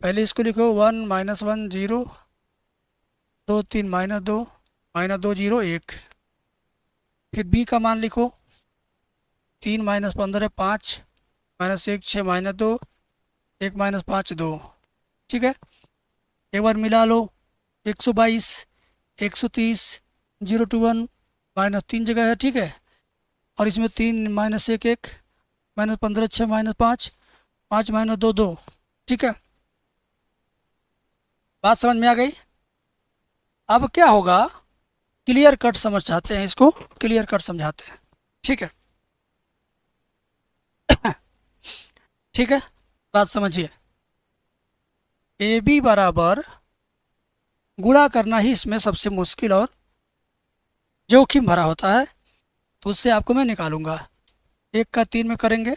पहले इसको लिखो 1 -1 0, 2 3 -2 -2 0 1। फिर बी का मान लिखो 3 -15 5 -1 6 -2 1 -5 2। ठीक है, एक बार मिला लो, 122 130 0 to 1 -3 जगह है। ठीक है, और इसमें 3 -1 1 -15 6 -5 5 -2 2। ठीक है, बात समझ में आ गई। अब क्या होगा, क्लियर कट समझ चाहते हैं, इसको क्लियर कट समझाते हैं। ठीक है ठीक है, बात समझिए। ए बी बराबर गुणा करना ही इसमें सबसे मुश्किल और जोखिम भरा होता है, तो उससे आपको मैं निकालूंगा। 1 का 3 में करेंगे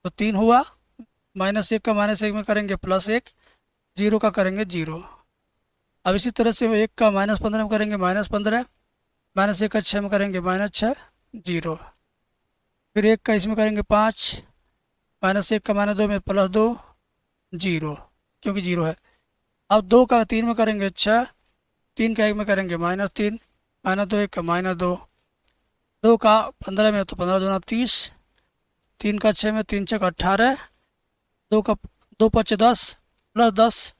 तो 3 हुआ, -1 का -1 में करेंगे +1, 0 का करेंगे 0। अब इसी तरह से 1 का -15 में करेंगे -15, -1 का 6 में करेंगे -6 0। फिर 1 का इसमें करेंगे 5, -1 का -2 में +2 0, क्योंकि 0 है। अब 2 का 3 में करेंगे 6, 3 का 1 में करेंगे -3, -2 1 का -2, 2 का 15 में तो 15 दूना 30, 3 का 6 में 3 6 18, 2 का 2 5 10 +10,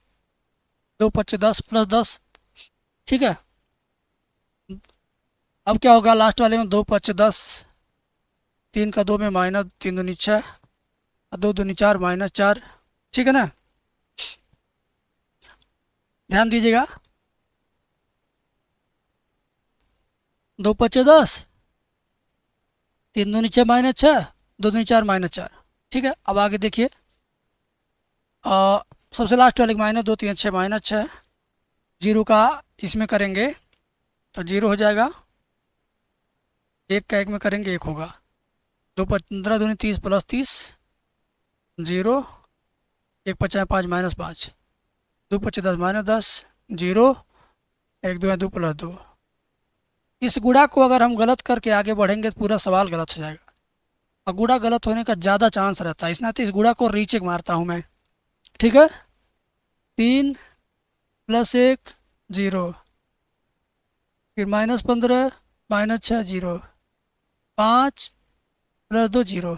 2 5 10 +10। ठीक है, अब क्या होगा लास्ट वाले में 2 5 10, 3 का 2 में -3 दूनी 6, 2 दूनी 4 -4। ठीक है ना, ध्यान दीजिएगा। 2 5 10, 3 दूनी 6 -6, 2 दूनी 4 -4। ठीक है, अब आगे देखिए, सबसे लास्ट वाले -2 3 6 -6, 0 का इसमें करेंगे तो 0 हो जाएगा, 1 का 1 में करेंगे 1 होगा, 2 15 दूनी 30 +30 0, 1 5 5 -5, 2 5 10 -10 0, 1 2 2 +2। इस गुणा को अगर हम गलत करके आगे बढ़ेंगे तो पूरा सवाल गलत हो जाएगा, और गुणा गलत होने का ज़्यादा चांस रहता है, इसलिए तो इस गुणा को रीचेक मारता हूँ मैं। ठीक है, 3 +1 0, फिर -15 -6 0, 5 +2 0,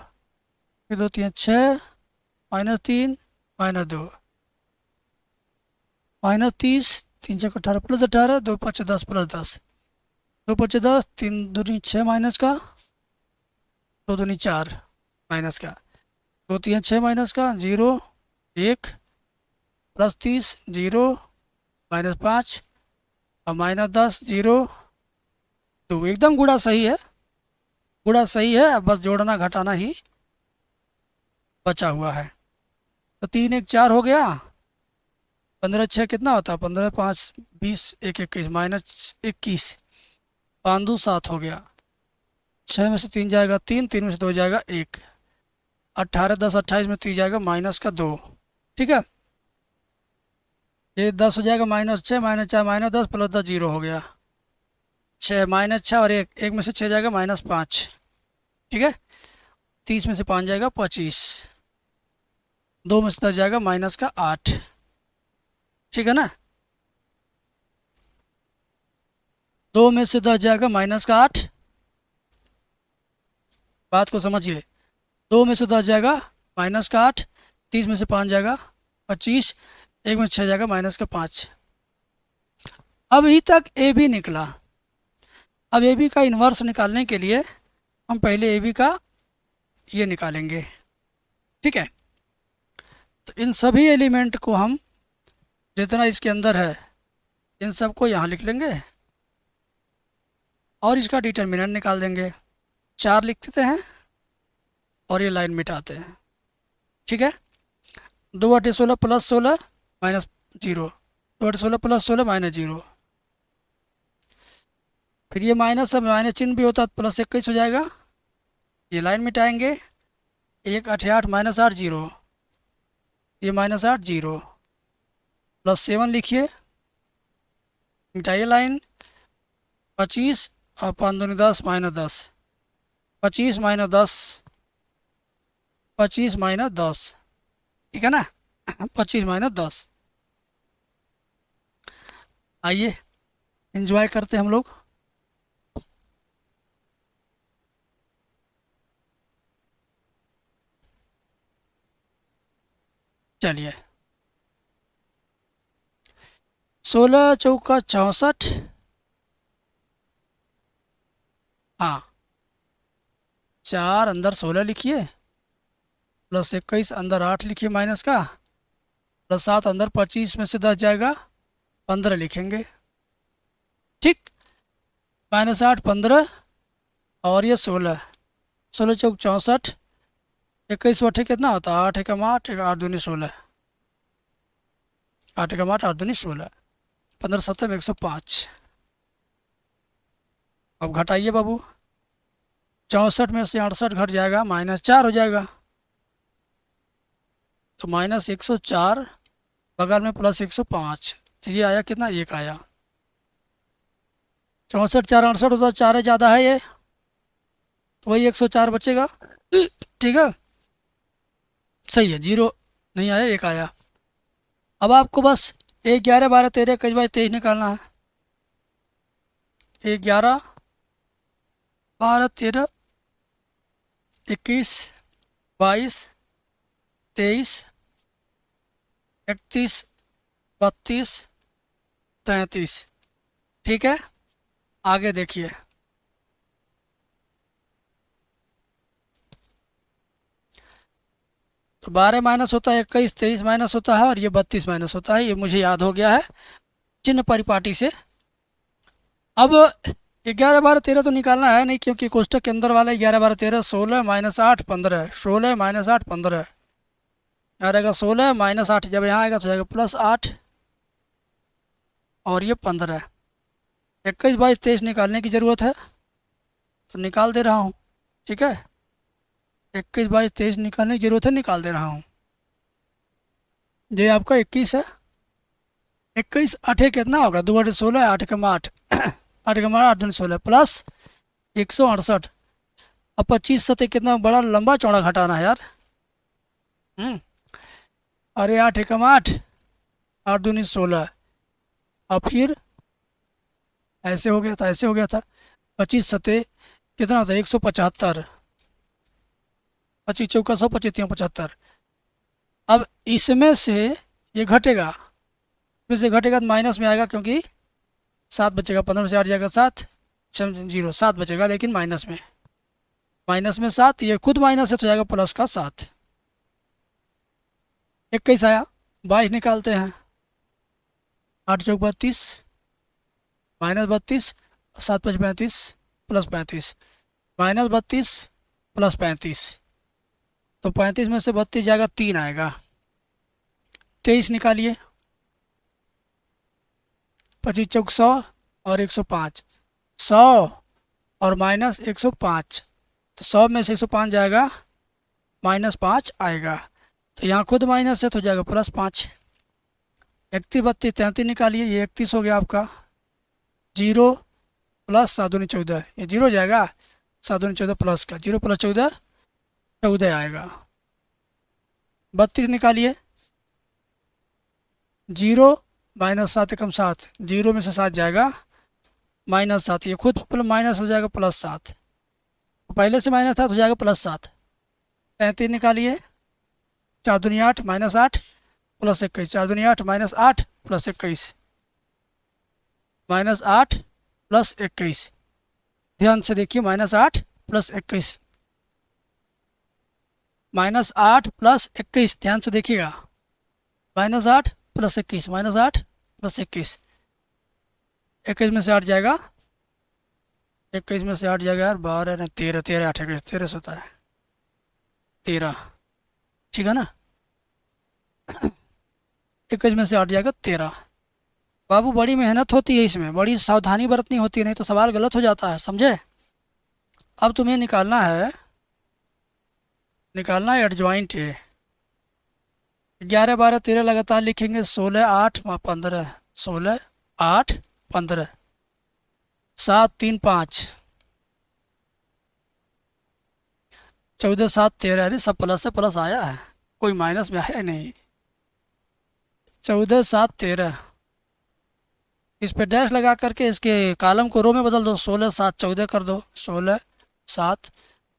फिर 2 3 6 -3 -2, -30 3 6 18 +18, 2 5 10 +10, 2 5 10, 3 दूनी 6 माइनस का, 2 दूनी 4 माइनस का, 2 3 6 माइनस का 0 1 +30 0 -5 और -10 0 2। एकदम गुणा सही है, गुणा सही है, अब बस जोड़ना घटाना ही बचा हुआ है। तो 3 1 4 हो गया, 15 6 कितना होता है, 15 5 20 1 21 -21, 5 2 7 हो गया, 6 में से 3 जाएगा 3, 3 में से 2 जाएगा 1, 18 10 28 में 3 जाएगा -2। ठीक है, ये 10 हो जाएगा -6 -4 -10 +10 0 हो गया, 6 -6 और 1 1 में से 6 जाएगा -5। ठीक है, 30 में से 5 जाएगा 25, 2 में से 10 जाएगा -8। ठीक है ना, 2 में से 10 जाएगा -8। बात को समझिए, 2 में से 10 जाएगा -8, 30 में से 5 जाएगा 25, 1 में 6 जाएगा -5। अभी तक ए बी निकला। अब ए बी का इन्वर्स निकालने के लिए हम पहले ए बी का ये निकालेंगे। ठीक है, तो इन सभी एलिमेंट को हम जितना इसके अंदर है इन सबको यहाँ लिख लेंगे और इसका डिटर्मिनेंट निकाल देंगे। 4 लिख देते हैं और ये लाइन मिटाते हैं। ठीक है, 2 8 16 + 16 -0, 2 8 16 + 16 -0, फिर ये माइनस है, माइनस चिन्ह भी होता है +21 हो जाएगा। ये लाइन मिटाएंगे, 1 8 8 -8 0, ये -8 0 +7 लिखिए, मिटाइए लाइन। 25 और 5 दूनी 10 -10, 25 - 10, 25 - 10, ठीक है ना। 25 - 10। आइए एंजॉय करते हैं हम लोग। चलिए, 16 चौका 64, हाँ 4 अंदर 16 लिखिए, +21 अंदर 8 लिखिए माइनस का, +7 अंदर 25 में से 10 जाएगा, 15 लिखेंगे, ठीक। -8 15 और ये 16, 16 चौक 64, 21 बटे कितना होता है 8 एकम 8, 8 दूनी 16, 8 एकम 8, 8 दूनी 16, 15 7 105। अब घटाइए बाबू, 64 में से 68 घट जाएगा, -4 हो जाएगा, तो -104 बगल में +105, तो ये आया कितना, 1 आया। 64 4 68 होता, 4 ज़्यादा है ये, तो वही 104 बचेगा, ठीक है, सही है। 0 नहीं आया, 1 आया। अब आपको बस 1 11 12 13 21 22 23 निकालना है। 1 11 12 13 21 22 23 31 32 33, ठीक है। आगे देखिए, तो 12 माइनस होता है 21, 23 माइनस होता है और ये 32 माइनस होता है, ये मुझे याद हो गया है चिन्ह परिपाटी से। अब 11 12 13 तो निकालना है नहीं, क्योंकि कोष्टक के अंदर वाला 11 12 13, 16 -8 15, 16 -8 15, यहाँ रहेगा 16 -8, जब यहाँ आएगा तो जाएगा +8 और ये 15। 21 22 23 निकालने की ज़रूरत है तो निकाल दे रहा हूँ, ठीक है। 21 22 23 निकालने की ज़रूरत है, निकाल दे रहा हूँ। ये आपका 21 है, 21 8 कितना होगा, 2 बटे 16, 8 कम 8, 8 कम 8 दूनी 16 प्लस 168। अब 25 सतह कितना बड़ा लंबा चौड़ा घटाना है यार। अरे 8 एकम 8, 8 दूनी 16, अब फिर ऐसे हो गया था, ऐसे हो गया था। 25 सतह कितना होता है 175, 25 चौका 100, 25 75। अब इसमें से ये घटेगा, इसमें से घटेगा तो माइनस में आएगा, क्योंकि 7 बचेगा, 15 में से 8 जाएगा 7, 0 7 बचेगा, लेकिन माइनस में 7, ये खुद माइनस है तो जाएगा प्लस का 7। 21 आया, 22 निकालते हैं, 8 चौक 32 -32, 7 5 35 +35, -32 + 35, तो 35 में से 32 जाएगा, 3 आएगा। 23 निकालिए, 25 चौक 100 और 105, 100 और -105, तो 100 में से 105 जाएगा, -5 आएगा, तो यहाँ खुद माइनस है तो जाएगा +5। 31 32 33 निकालिए, ये 31 हो गया आपका, 0 प्लस 7 दूनी 14, ये 0 जाएगा, 7 दूनी 14 प्लस का 0 + 14 14 आएगा। 32 निकालिए, 0 -7 एकम 7, 0 में से 7 जाएगा, -7, ये खुद माइनस हो जाएगा +7, पहले से माइनस था तो जाएगा +7। 33 निकालिए, 4 दूनी 8 -8 + 21, 4 दूनी 8 -8 + 21, -8 + 21, ध्यान से देखिए, -8 + 21, -8 + 21, ध्यान से देखिएगा, -8 + 21, -8 + 21, 21 में से 8 जाएगा, 21 में से 8 जाएगा यार, 12 ना 13, 13 8 21 13 होता है, 13, ठीक है ना। 21 में से 8 जाएगा 13। बाबू बड़ी मेहनत होती है इसमें, बड़ी सावधानी बरतनी होती है, नहीं तो सवाल गलत हो जाता है, समझे। अब तुम्हें निकालना है एडजॉइंट ए, 11 12 13 लगातार लिखेंगे, 16 8 15, 16 8 15, 7 3 5, 14 7 13। अरे सब प्लस से प्लस आया है, कोई माइनस में आया नहीं। 14 7 13, इस पे डैश लगा करके इसके कॉलम को रो में बदल दो, 16 7 14 कर दो, 16 7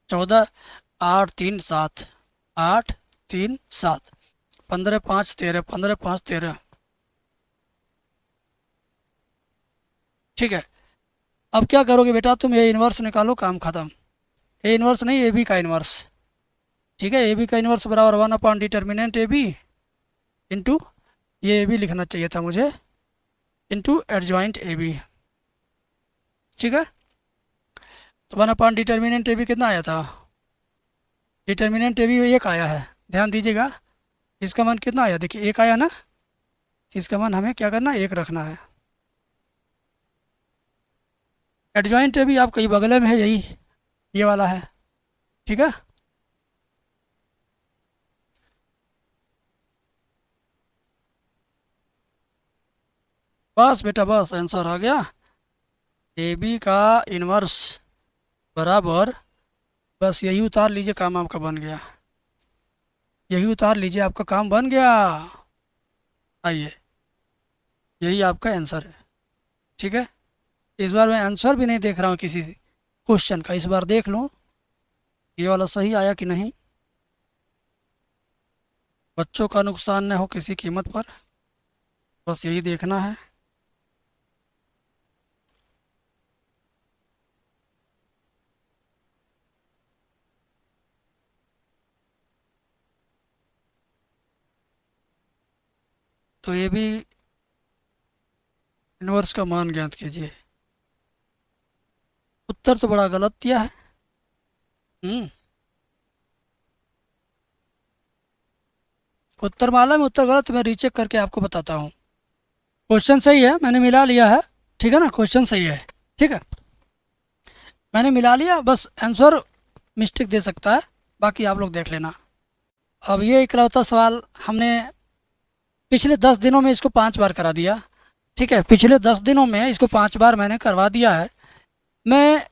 14, 8 3 7, 8 3 7, 15 5 13, 15 5 13। ठीक है, अब क्या करोगे बेटा, तुम ए इन्वर्स निकालो, काम खत्म। ए इन्वर्स नहीं, ए बी का इन्वर्स। ठीक है, ए बी का इन्वर्स बराबर 1 डिटर्मिनेंट ए बी इंटू, ये ए बी लिखना चाहिए था मुझे, इंटू एडजॉइंट ए बी। ठीक है, तो 1 डिटर्मिनेंट ए बी कितना आया था, डिटर्मिनेंट ए बी 1 आया है, ध्यान दीजिएगा। इसका मान कितना आया, देखिए 1 आया ना, इसका मान हमें क्या करना है, 1 रखना है। एडजॉइंट ए बी आपका ये बगल में है, यही ये वाला है। ठीक है, बस बेटा बस आंसर आ गया। ए बी का इन्वर्स बराबर, बस यही उतार लीजिए, काम आपका बन गया। यही उतार लीजिए, आपका काम बन गया। आइए, यही आपका आंसर है। ठीक है, इस बार मैं आंसर भी नहीं देख रहा हूँ किसी क्वेश्चन का, इस बार देख लूँ ये वाला सही आया कि नहीं। बच्चों का नुकसान न हो किसी कीमत पर, बस यही देखना है। तो ये भी इन्वर्स का मान ज्ञात कीजिए। उत्तर तो बड़ा गलत दिया है। उत्तर मालूम है, उत्तर गलत, मैं रीचेक करके आपको बताता हूँ। क्वेश्चन सही है, मैंने मिला लिया है। ठीक है ना, क्वेश्चन सही है। ठीक है, मैंने मिला लिया, बस आंसर मिस्टेक दे सकता है, बाकी आप लोग देख लेना। अब ये इकलौता सवाल हमने पिछले 10 दिनों में इसको 5 बार करा दिया। ठीक है, पिछले 10 दिनों में इसको 5 बार मैंने करवा दिया है। मैं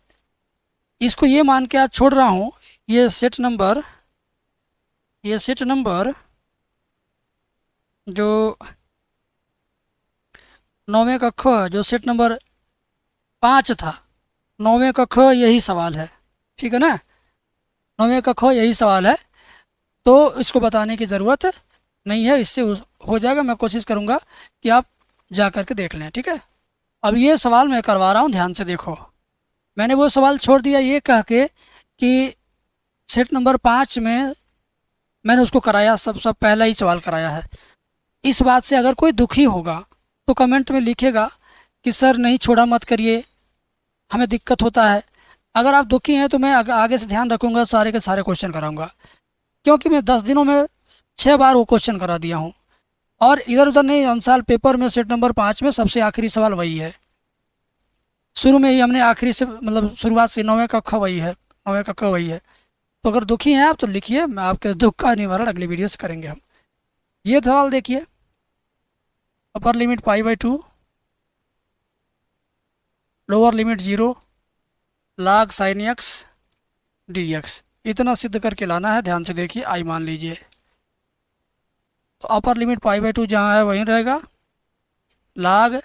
इसको ये मान के आज छोड़ रहा हूँ, ये सेट नंबर जो 9वें का ख, जो सेट नंबर 5 था, 9वें का ख यही सवाल है। ठीक है ना, 9वें का ख यही सवाल है, तो इसको बताने की ज़रूरत नहीं है, इससे हो जाएगा। मैं कोशिश करूँगा कि आप जा कर के देख लें। ठीक है, अब ये सवाल मैं करवा रहा हूँ, ध्यान से देखो। मैंने वो सवाल छोड़ दिया ये कह के कि सेट नंबर 5 में मैंने उसको कराया, सब पहला ही सवाल कराया है। इस बात से अगर कोई दुखी होगा तो कमेंट में लिखेगा कि सर नहीं छोड़ा मत करिए, हमें दिक्कत होता है। अगर आप दुखी हैं तो मैं आगे से ध्यान रखूँगा, सारे के सारे क्वेश्चन कराऊँगा, क्योंकि मैं 10 दिनों में 6 बार वो क्वेश्चन करा दिया हूँ। और इधर उधर नहीं, अंसाल पेपर में सेट नंबर 5 में सबसे आखिरी सवाल वही है। शुरू में ही हमने आखिरी से मतलब शुरुआत से 9वें का ख वही है, 9वें का क वही है। तो अगर दुखी हैं आप तो लिखिए, मैं आपके दुख का निवारण अगली वीडियो से करेंगे हम। ये सवाल देखिए, upper limit π/2, lower limit 0, log sin x dx, इतना सिद्ध करके लाना है। ध्यान से देखिए, आई मान लीजिए। तो अपर लिमिट π/2 जहाँ है वहीं रहेगा, log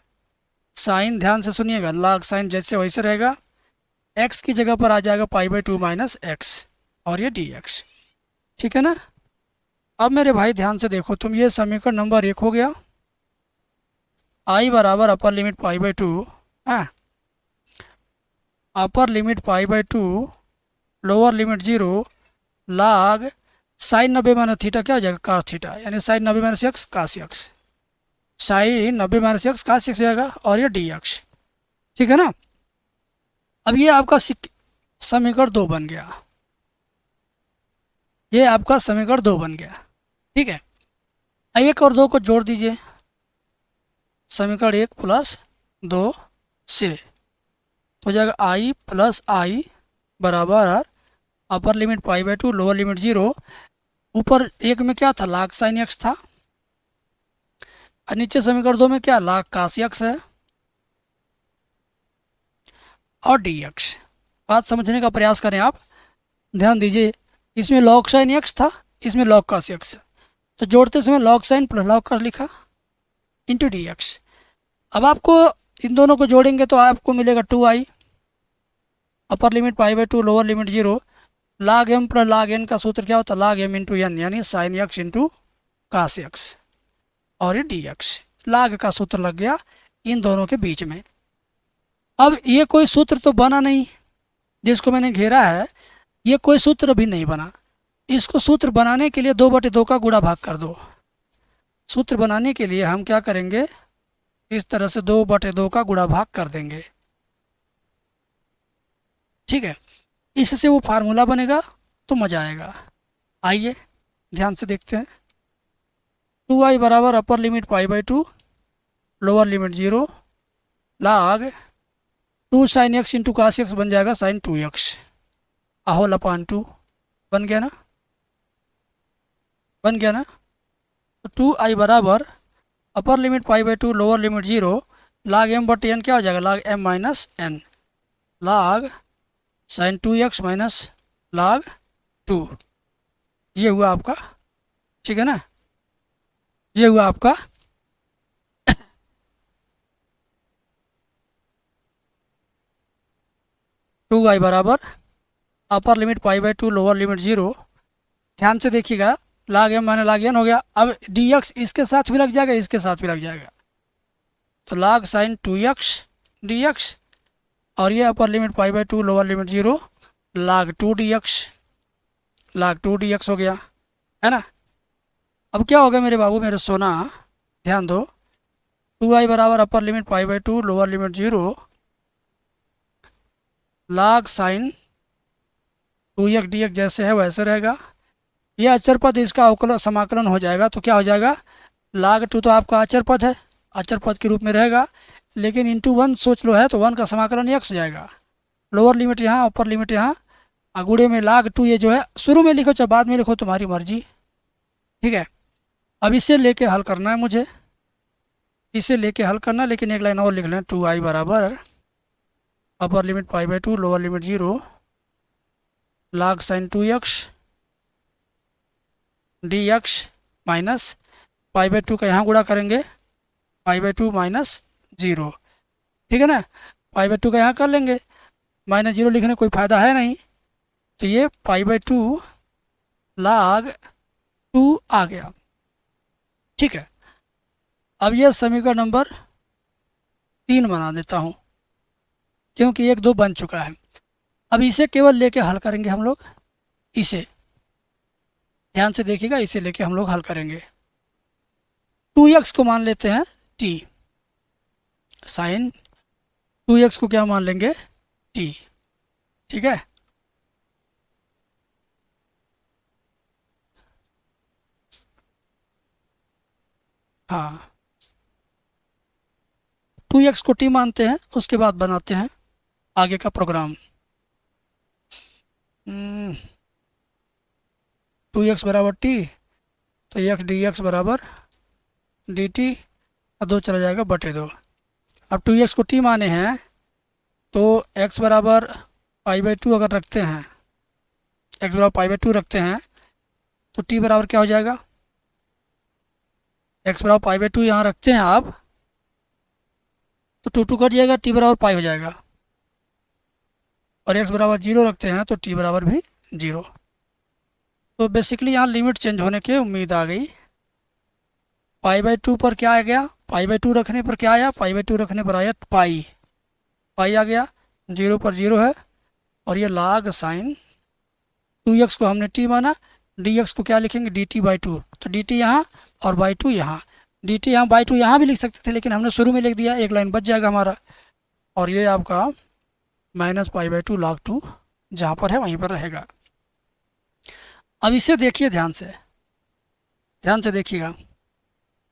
साइन, ध्यान से सुनिएगा, log साइन जैसे वैसे रहेगा, x की जगह पर आ जाएगा π/2 माइनस x, और ये dx। ठीक है ना। अब मेरे भाई ध्यान से देखो, तुम ये समीकरण नंबर 1 हो गया, i बराबर अपर लिमिट π/2, हाँ, upper limit π/2, lower limit 0, log sine 90 minus theta क्या हो जाएगा, cos थीटा, यानी sine 90 minus x cos x, sine 90 minus x cos x हो जाएगा, और ये dx। ठीक है ना। अब ये आपका समीकरण 2 बन गया, ये आपका समीकरण 2 बन गया। ठीक है, 1 और 2 को जोड़ दीजिए, समीकरण 1 प्लस 2 से हो जाएगा i प्लस i बराबर अपर लिमिट π/2, लोअर लिमिट 0, ऊपर 1 में क्या था, log sin x था, और नीचे समीकरण 2 में क्या log cos x है और dx। बात समझने का प्रयास करें आप, ध्यान दीजिए, इसमें log sin x था, इसमें log cos x है, तो जोड़ते समय log sin plus log cos लिखा इंटू dx। अब आपको इन दोनों को जोड़ेंगे तो आपको मिलेगा 2i, upper limit pi by 2 lower limit 0, log m plus log n का सूत्र क्या होता है log m इंटू एन, यानी sin x into cos x, और ये dx। log का सूत्र लग गया इन दोनों के बीच में। अब ये कोई सूत्र तो बना नहीं, जिसको मैंने घेरा है ये कोई सूत्र भी नहीं बना। इसको सूत्र बनाने के लिए 2/2 का गुणा भाग कर दो। सूत्र बनाने के लिए हम क्या करेंगे, इस तरह से 2/2 का गुणा भाग कर देंगे, ठीक है। इससे वो फार्मूला बनेगा तो मज़ा आएगा। आइए ध्यान से देखते हैं। 2i बराबर upper limit pi by 2 lower limit 0 log 2 sin x into cos x बन जाएगा sin 2x होल अपान 2। बन गया ना, बन गया ना। तो 2i बराबर upper limit pi by 2 lower limit 0 log m बटे n क्या हो जाएगा log m minus n log sin 2x minus log 2। ये हुआ आपका, ठीक है ना, ये हुआ आपका 2i बराबर upper limit pi by 2 lower limit 0। ध्यान से देखिएगा, log m minus log n हो गया। अब dx इसके साथ भी लग जाएगा, इसके साथ भी लग जाएगा, तो log sin 2x dx, और ये अपर limit pi by 2 lower limit 0 log 2 dx, log 2 dx हो गया, है ना। अब क्या होगा मेरे बाबू मेरे सोना, ध्यान दो, 2i बराबर upper limit pi by 2 lower limit 0 log sin 2x dx जैसे है वैसे रहेगा। ये अचर पद इसका अवकलन समाकलन हो जाएगा तो क्या हो जाएगा log 2 तो आपका अचर पद है, अचर पद के रूप में रहेगा, लेकिन इंटू 1 सोच लो है तो 1 का समाकलन x हो जाएगा। लोअर लिमिट यहाँ अपर लिमिट यहाँ, अगुड़े में log 2 ये जो है शुरू में लिखो चाहे बाद में लिखो तुम्हारी मर्जी, ठीक है। अब इसे लेके हल करना है मुझे, इसे लेके हल करना, लेकिन एक लाइन और लिख लें 2i बराबर upper limit pi by 2 lower limit 0 log sin 2x dx minus pi by 2 का यहाँ गुणा करेंगे पाई बाई 2 माइनस 0, ठीक है ना। पाई बाई 2 का यहाँ कर लेंगे, माइनस 0 लिखने कोई फ़ायदा है नहीं, तो ये पाई बाई 2 log 2 आ गया, ठीक है। अब यह समीकरण नंबर 3 बना देता हूँ, क्योंकि 1 2 बन चुका है। अब इसे केवल लेके हल करेंगे हम लोग, इसे ध्यान से देखिएगा, इसे लेके हम लोग हल करेंगे। 2x को मान लेते हैं t, साइन 2x को क्या मान लेंगे t, ठीक है। हाँ 2x को t मानते हैं, उसके बाद बनाते हैं आगे का प्रोग्राम। 2x बराबर t, तो x dx बराबर dt, और 2 चला जाएगा बटे 2। अब 2x को t माने हैं तो x बराबर पाई बाई 2 अगर रखते हैं, x बराबर पाई बाई 2 रखते हैं तो t बराबर क्या हो जाएगा, x बराबर पाई बाई 2 यहाँ रखते हैं आप तो 2 2 कट जाएगा, t बराबर पाई हो जाएगा, और x बराबर 0 रखते हैं तो t बराबर भी 0। तो बेसिकली यहाँ लिमिट चेंज होने की उम्मीद आ गई। पाई बाई 2 पर क्या आ गया, पाई बाई 2 रखने पर क्या आया, पाई बाई 2 रखने पर आया पाई, पाई आ गया, 0 पर 0 है, और ये log साइन 2x को हमने t माना, dx को क्या लिखेंगे dt बाई 2, तो dt यहाँ और बाई 2 यहाँ, dt यहाँ बाई 2 यहाँ भी लिख सकते थे, लेकिन हमने शुरू में लिख दिया, एक लाइन बच जाएगा हमारा। और ये आपका माइनस पाई बाई 2 log 2 जहाँ पर है वहीं पर रहेगा। अब इसे देखिए ध्यान से, ध्यान से देखिएगा,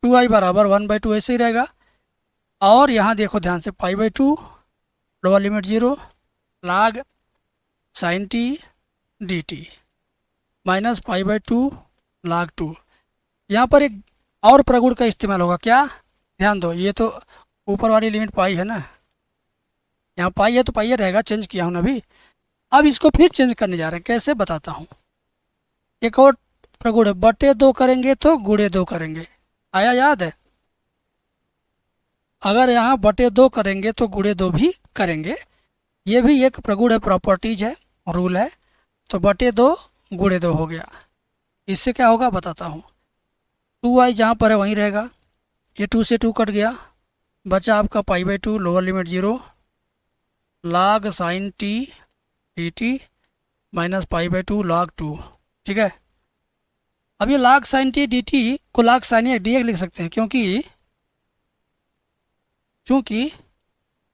2i बराबर 1/2 ऐसे ही रहेगा, और यहाँ देखो ध्यान से pi by 2 lower limit 0 log sine t dt minus pi by 2 log 2। यहाँ पर एक और प्रगुण का इस्तेमाल होगा। क्या, ध्यान दो, ये तो ऊपर वाली लिमिट पाई है ना, यहाँ पाई है तो पाई रहेगा, चेंज किया हूँ ना अभी। अब इसको फिर चेंज करने जा रहे हैं, कैसे बताता हूँ। एक और प्रगुण है, बटे 2 करेंगे तो गुणे 2 करेंगे, आया याद है। अगर यहाँ बटे 2 करेंगे तो गुणे 2 भी करेंगे, ये भी एक प्रगुण है, प्रॉपर्टीज है, रूल है। तो बटे 2 गुणे 2 हो गया। इससे क्या होगा बताता हूँ। 2i जहाँ पर है वहीं रहेगा, ये 2 से 2 कट गया, बचा आपका π/2 lower limit 0 log sin t dt minus π/2 log 2। ठीक है, अब ये log sin t dt को log sin dx लिख सकते हैं, क्योंकि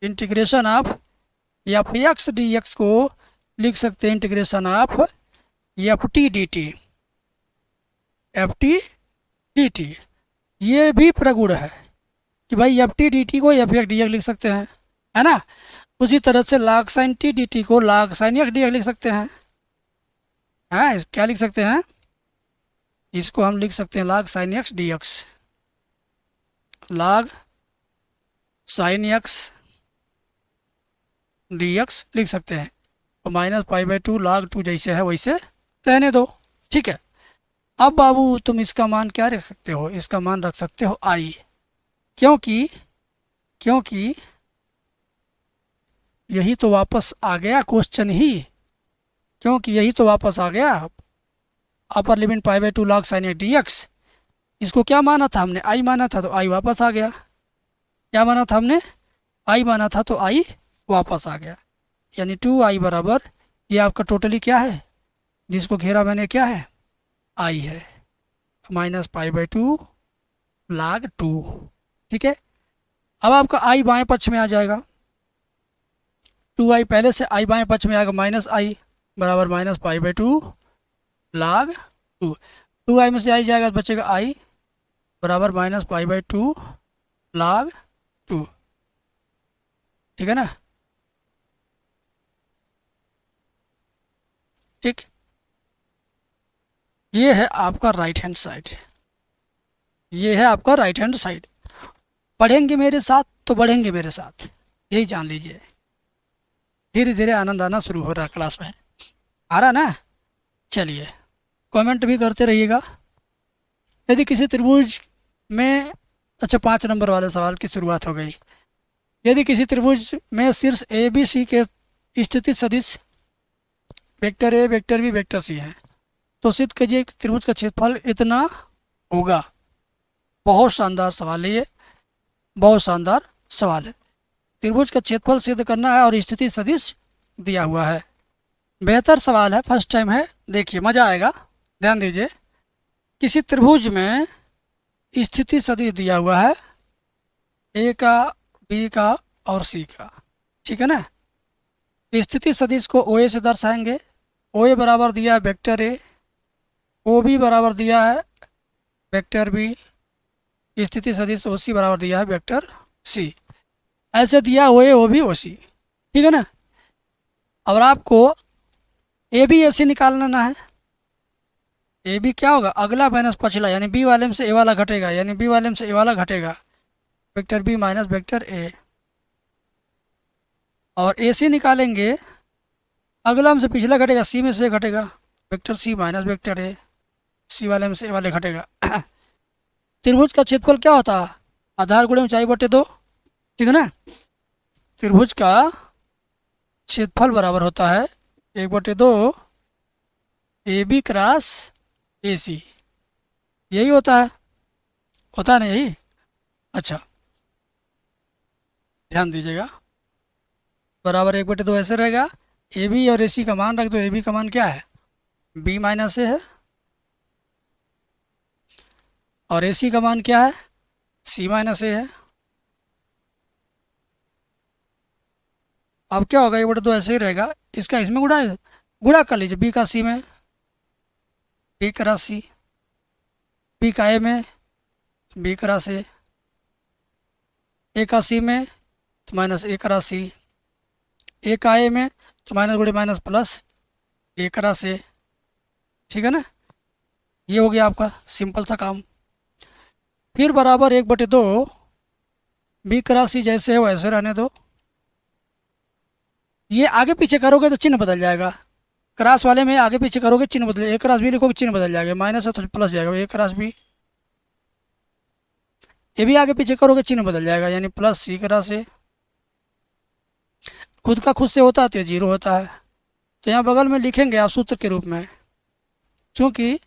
integration of F x D x को लिख सकते हैं integration of F T D T, F T D T. ये भी प्रगुण है कि भाई एफ टी डी टी को एफ एक्स डी एक्स लिख सकते हैं, है ना। उसी तरह से log sin t dt को log sin x dx लिख सकते हैं। हाँ, क्या लिख सकते हैं, इसको हम लिख सकते हैं log sin x dx, log sin x dx लिख सकते हैं, और माइनस π/2 log 2 जैसे है वैसे रहने दो। ठीक है, अब बाबू तुम इसका मान क्या रख सकते हो, इसका मान रख सकते हो i, क्योंकि यही तो वापस आ गया क्वेश्चन ही, क्योंकि यही तो वापस आ गया अपर limit π/2 log sin x dx। इसको क्या माना था हमने, i माना था, तो i वापस आ गया। क्या माना था हमने, i माना था, तो i वापस आ गया। यानी 2i बराबर, ये आपका टोटली क्या है, जिसको घेरा मैंने क्या है, i है, माइनस π/2 log 2। ठीक है, अब आपका i बाएं पक्ष में आ जाएगा, 2i पहले से i बाएं पक्ष में आएगा, माइनस i बराबर माइनस π/2 log 2। 2i में से i जाएगा तो बचेगा i बराबर माइनस π/2 log 2। ठीक है ना। ठीक, ये है आपका राइट हैंड साइड, ये है आपका राइट हैंड साइड। पढ़ेंगे मेरे साथ तो बढ़ेंगे मेरे साथ, यही जान लीजिए। धीरे धीरे आनंद आना शुरू हो रहा है क्लास में, आ रहा ना। चलिए, कमेंट भी करते रहिएगा। यदि किसी त्रिभुज में, अच्छा 5 नंबर वाले सवाल की शुरुआत हो गई। यदि किसी त्रिभुज में शीर्ष ए बी सी के स्थिति सदिश vector A vector B vector C है, तो सिद्ध कीजिए त्रिभुज का क्षेत्रफल इतना होगा। बहुत शानदार सवाल है ये, बहुत शानदार सवाल है। त्रिभुज का क्षेत्रफल सिद्ध करना है और स्थिति सदिश दिया हुआ है। बेहतर सवाल है, फर्स्ट टाइम है, देखिए मज़ा आएगा, ध्यान दीजिए। किसी त्रिभुज में स्थिति सदिश दिया हुआ है, ए का, बी का और सी का। ठीक है ना। स्थिति सदिश को ओ ए से दर्शाएंगे। ओ ए बराबर दिया है वेक्टर ए, ओ बी बराबर दिया है वेक्टर बी, स्थिति सदिश ओ सी बराबर दिया है वेक्टर सी। ऐसे दिया ओ ए ओ बी ओ सी। ठीक है ना। और आपको ए बी ऐसे निकालना ना है। ए बी क्या होगा, अगला माइनस पछला, यानी बी वाले में से ए वाला घटेगा, यानी बी वाले में से ए वाला घटेगा, vector B minus vector A. और ए सी निकालेंगे, अगला में से पिछला घटेगा, सी में से घटेगा, vector c minus vector a, c वाले में से ए वाले घटेगा। त्रिभुज का क्षेत्रफल क्या होता है, आधार गुणे ऊंचाई बटे 2। ठीक है ना। त्रिभुज का क्षेत्रफल बराबर होता है 1/2 ए बी क्रॉस ए सी। यही होता है ना यही। अच्छा, ध्यान दीजिएगा, बराबर 1/2 ऐसे रहेगा। ए बी और ए सी का मान रख दो। ए बी का मान क्या है, बी माइनस ए है, और ए सी का मान क्या है, सी माइनस ए है। अब क्या होगा, 1/2 ऐसे ही रहेगा, इसका इसमें गुणा कर लीजिए, बी का सी में, बी क्रॉस सी, बी का ए में, बी क्रॉस ए का सी में तो माइनस ए क्रॉस सी, ए का ए में तो माइनस गुणे माइनस प्लस ए क्रॉस ए। ठीक है ना। ये हो गया आपका सिंपल सा काम। फिर बराबर 1/2 बी क्रॉस सी जैसे है वैसे रहने दो। ये आगे पीछे करोगे तो चिन्ह बदल जाएगा, क्रॉस वाले में आगे पीछे करोगे चिन्ह बदल, ए क्रॉस बी लिखोगे चिन्ह बदल जाएगा, माइनस है तो प्लस जाएगा, ए क्रॉस बी। ये भी आगे पीछे करोगे चिन्ह बदल जाएगा, यानी प्लस सी क्रॉस ए। खुद का खुद से होता है तो ये 0 होता है, तो यहाँ बगल में लिखेंगे आप सूत्र के रूप में, क्योंकि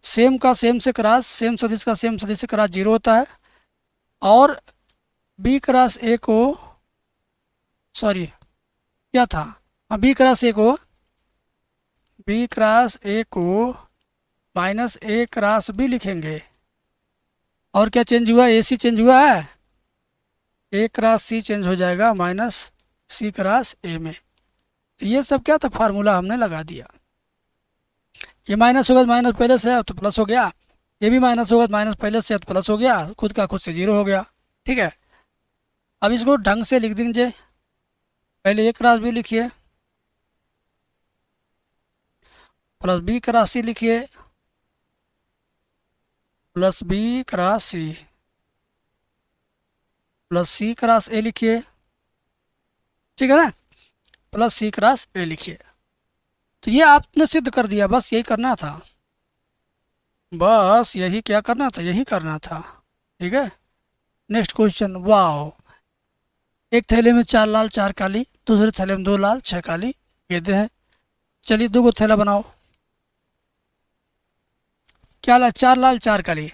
सेम का सेम से क्रॉस, सेम सदिश का सेम सदिश से क्रॉस 0 होता है, और बी क्रॉस ए को, सॉरी क्या था, हाँ बी क्रॉस ए को, बी क्रॉस ए को माइनस ए क्रॉस बी लिखेंगे। और क्या चेंज हुआ, ए सी चेंज हुआ है, ए क्रॉस सी चेंज हो जाएगा माइनस सी क्रॉस ए में। तो ये सब क्या था, फार्मूला हमने लगा दिया। ये माइनस होगा तो माइनस पहले से है तो प्लस हो गया, ये भी माइनस होगा तो माइनस पहले से है तो प्लस हो गया, खुद का खुद से 0 हो गया। ठीक है, अब इसको ढंग से लिख दीजिए। पहले ए क्रॉस बी लिखिए, प्लस बी क्रॉस सी लिखिए, plus B cross C, plus C cross A लिखिए, ठीक है ना, प्लस सी क्रॉस ए लिखिए। तो ये आपने सिद्ध कर दिया, बस यही करना था, बस यही क्या करना था, यही करना था। ठीक है, नेक्स्ट क्वेश्चन। वाओ, एक थैले में 4 लाल 4 काली, दूसरे थैले में 2 लाल 6 काली गेंदें हैं। चलिए 2 थैला बनाओ। क्या ला, 4 लाल 4 काली,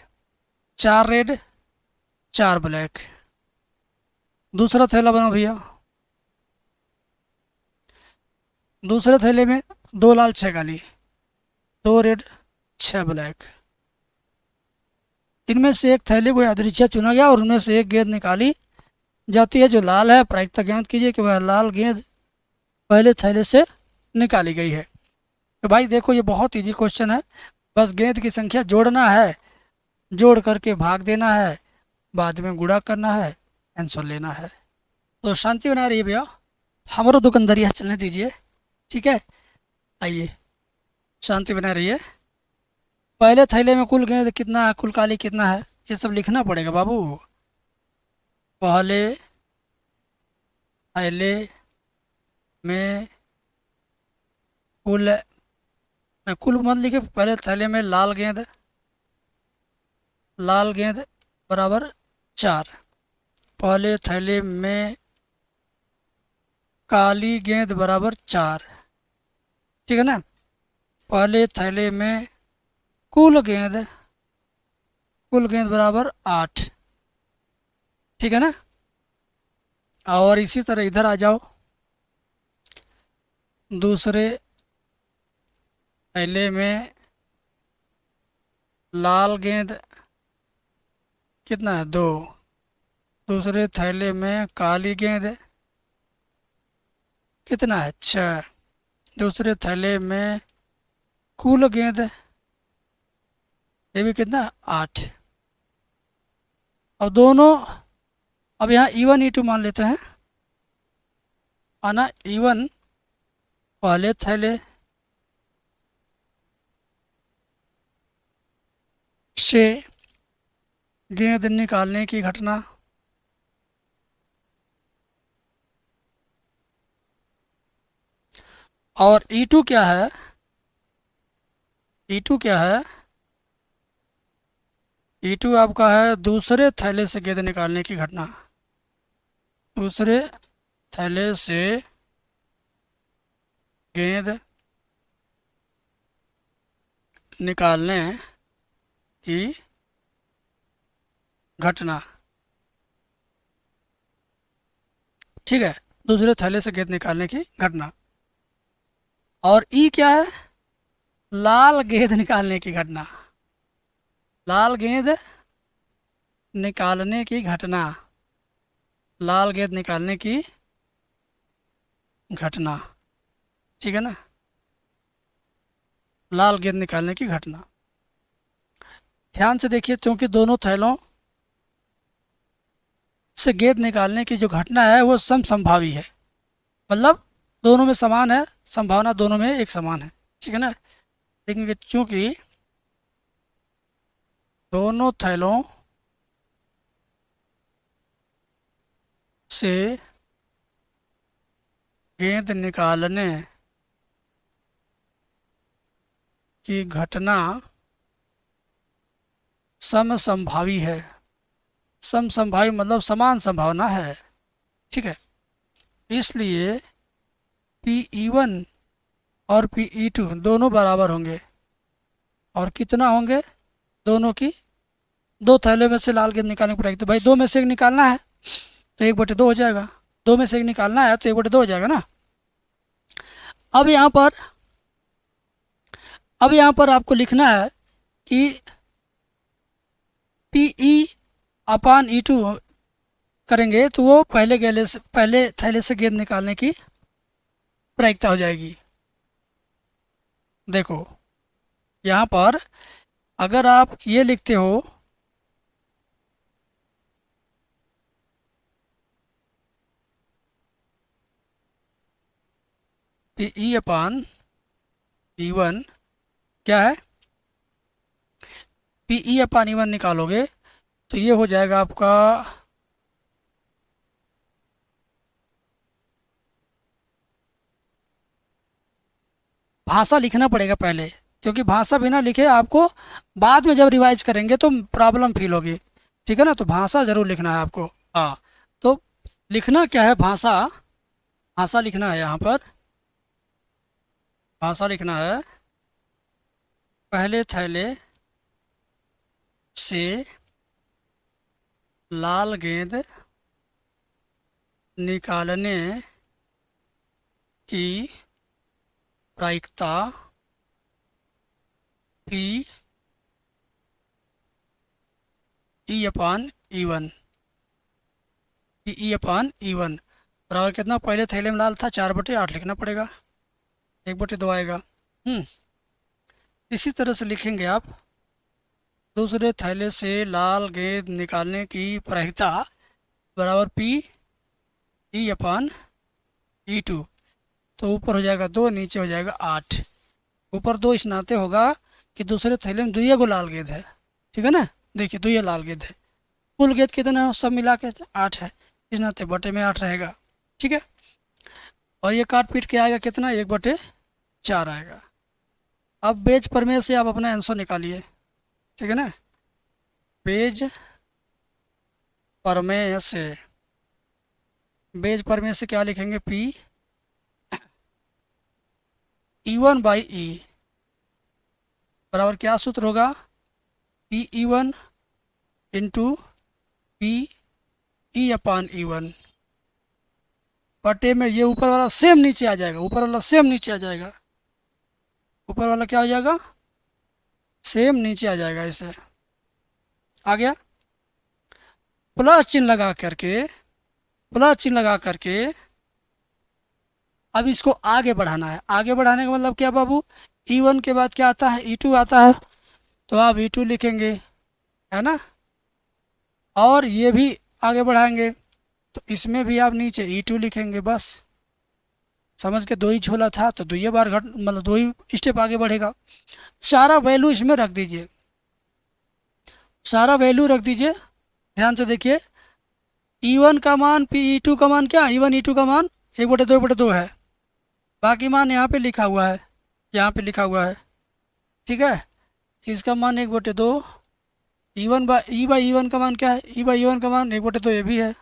4 रेड 4 ब्लैक। दूसरा थैला बनाओ भैया, दूसरे थैले में 2 लाल 6 काली, 2 रेड 6 ब्लैक। इनमें से एक थैले को यादृच्छा चुना गया और उनमें से एक गेंद निकाली जाती है जो लाल है। प्रायिकता ज्ञात कीजिए कि वह लाल गेंद पहले थैले से निकाली गई है। तो भाई देखो ये बहुत इजी क्वेश्चन है, बस गेंद की संख्या जोड़ना है, जोड़ करके भाग देना है, बाद में गुणा करना है, आंसर लेना है। तो शांति बना रही है भैया, हमारो दुकानदारी चलने दीजिए। ठीक है, आइए शांति बना रही है। पहले थैले में कुल गेंद कितना है, कुल काली कितना है, ये सब लिखना पड़ेगा बाबू। पहले थैले में कुल, कुल मत लिखे, पहले थैले में लाल गेंद, लाल गेंद बराबर 4, पहले थैले में काली गेंद बराबर 4। ठीक है ना, पहले थैले में कुल गेंद, कुल गेंद बराबर 8। ठीक है ना, और इसी तरह इधर आ जाओ, दूसरे थैले में लाल गेंद कितना है 2, दूसरे थैले में काली गेंद कितना है 6, दूसरे थैले में कुल गेंद ये भी कितना है 8। अब दोनों, अब यहाँ E1 E2 मान लेते हैं, आना E1 पहले थैले से गेंद निकालने की घटना, और E2 क्या है, E2 क्या है, E2 आपका है दूसरे थैले से गेंद निकालने की घटना, दूसरे थैले से गेंद निकालने की घटना। ठीक है, दूसरे थैले से गेंद निकालने की घटना। और ई क्या है, लाल गेंद निकालने की घटना, लाल गेंद निकालने की घटना, लाल गेंद निकालने की घटना। ठीक है ना, लाल गेंद निकालने की घटना। ध्यान से देखिए, क्योंकि दोनों थैलों से गेंद निकालने की जो घटना है वो समसंभावी है, मतलब दोनों में समान है, संभावना दोनों में एक समान है। ठीक है ना, लेकिन चूंकि दोनों थैलों से गेंद निकालने की घटना समसंभावी है। समसंभावी मतलब समान संभावना है, ठीक है। इसलिए Pe1 और Pe2 दोनों बराबर होंगे। और कितना होंगे? दोनों की, दो थैले में से लाल गेंद निकालने को पड़ेगी, तो भाई दो में से एक निकालना है तो 1/2 हो जाएगा। दो में से एक निकालना है तो 1/2 हो जाएगा ना। अब यहाँ पर आपको लिखना है कि Pe/E2 करेंगे तो वो पहले थैले से गेंद निकालने की प्रायिकता हो जाएगी। देखो यहाँ पर अगर आप ये लिखते हो Pe/E1 क्या है, Pe/E1 निकालोगे तो ये हो जाएगा आपका भाषा लिखना पड़ेगा पहले, क्योंकि भाषा बिना लिखे आपको बाद में जब रिवाइज करेंगे तो प्रॉब्लम फील होगी, ठीक है ना। तो भाषा ज़रूर लिखना है आपको। हाँ, तो लिखना क्या है, भाषा। भाषा लिखना है यहाँ पर, भाषा लिखना है पहले थैले से लाल गेंद निकालने की प्रायिकता Pe/E1 बराबर कितना, पहले थैले में लाल था 4/8 लिखना पड़ेगा, 1/2 आएगा। इसी तरह से लिखेंगे आप, दूसरे थैले से लाल गेंद निकालने की प्रायिकता बराबर Pe/E2, तो ऊपर हो जाएगा 2, नीचे हो जाएगा 8। ऊपर 2 इस नाते होगा कि दूसरे थैले में 2 लाल गेंद है, ठीक है ना। देखिए 2 लाल गेंद है, कुल गेंद कितना है सब मिला के 8 है, इस नाते बटे में 8 रहेगा, ठीक है। और ये काट पीट के आएगा कितना, 1/4 आएगा। अब बेज प्रमेय से आप अपना आंसर निकालिए, ठीक है ना। बेज प्रमेय से क्या लिखेंगे, Pe1/E बराबर क्या सूत्र होगा, Pe1 इंटू Pe/E1 बटे में ये ऊपर वाला सेम नीचे आ जाएगा, ऊपर वाला सेम नीचे आ जाएगा, ऊपर वाला क्या हो जाएगा, सेम नीचे आ जाएगा। इसे आ गया, प्लस चिन्ह लगा करके अब इसको आगे बढ़ाना है। आगे बढ़ाने का मतलब क्या बाबू, E1 के बाद क्या आता है, E2 आता है, तो आप E2 लिखेंगे, है ना। और ये भी आगे बढ़ाएंगे तो इसमें भी आप नीचे E2 लिखेंगे, बस समझ के, 2 ही झोला था तो 2 बार मतलब 2 ही स्टेप आगे बढ़ेगा। सारा वैल्यू इसमें रख दीजिए, ध्यान से देखिए। E1 का मान E2 का मान क्या, E1 E2 का मान 1/2 है, बाकी मान यहाँ पे लिखा हुआ है, ठीक है। इसका मान 1/2, E/E1 का मान क्या है, E/E1 का मान 1/2 ये भी है,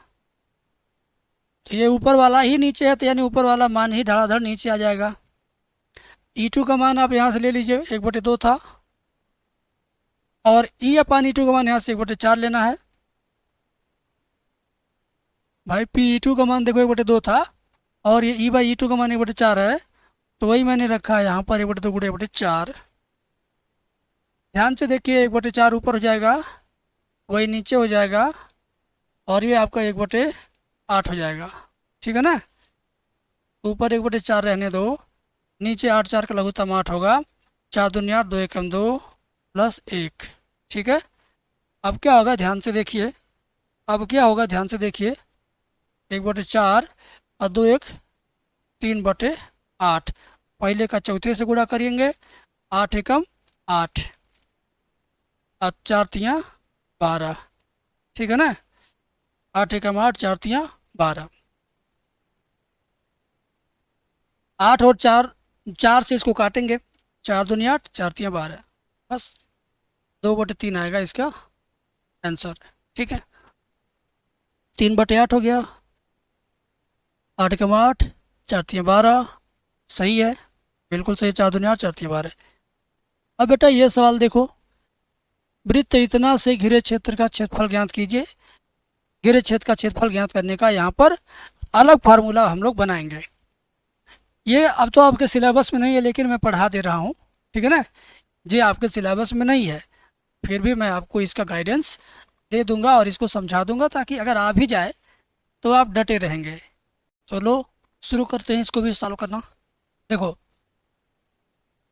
तो ये ऊपर वाला ही नीचे है, तो यानी ऊपर वाला मान ही धड़ाधड़ नीचे आ जाएगा। E2 का मान आप यहाँ से ले लीजिए, 1/2 था, और E/E2 का मान यहाँ से 1/4 लेना है। भाई Pe2 का मान देखो 1/2 था, और ये E/E2 का मान 1/4 है, तो वही मैंने रखा है यहाँ पर, 1/2 × 1/4। ध्यान से देखिए, 1/4 ऊपर हो जाएगा, वही नीचे हो जाएगा, और ये आपका 1/8 हो जाएगा, ठीक है ना। ऊपर 1/4 रहने दो, नीचे 8 4 का लघुत्तम 8 होगा, 4 दूनी 8, 2 एकम 2 + 1, ठीक है। अब क्या होगा, ध्यान से देखिए, 1/4 और 2 1 3/8, पहले का चौथे से गुणा करेंगे, 8 एकम 8 और 4 तियाँ 12, ठीक है ना। 8 एकम 8, 4 तियाँ 12। 8 और 4, 4 से इसको काटेंगे, 4 दूनी 8, 4 तियाँ 12, बस 2/3 आएगा इसका आंसर। ठीक है, 3/8 हो गया, 8 कम 8, 4 तियाँ 12, सही है, बिल्कुल सही, 4 दूनी 8, 4 तियाँ 12। अब बेटा ये सवाल देखो, वृत्त इतना से घिरे क्षेत्र का क्षेत्रफल ज्ञात कीजिए। घिरे क्षेत्र का क्षेत्रफल ज्ञात करने का यहाँ पर अलग फार्मूला हम लोग बनाएंगे। ये अब तो आपके सिलेबस में नहीं है, लेकिन मैं पढ़ा दे रहा हूँ, ठीक है ना। ये आपके सिलेबस में नहीं है, फिर भी मैं आपको इसका गाइडेंस दे दूंगा और इसको समझा दूंगा, ताकि अगर आ भी जाए तो आप डटे रहेंगे। चलो शुरू करते हैं, इसको भी सॉल्व करना। देखो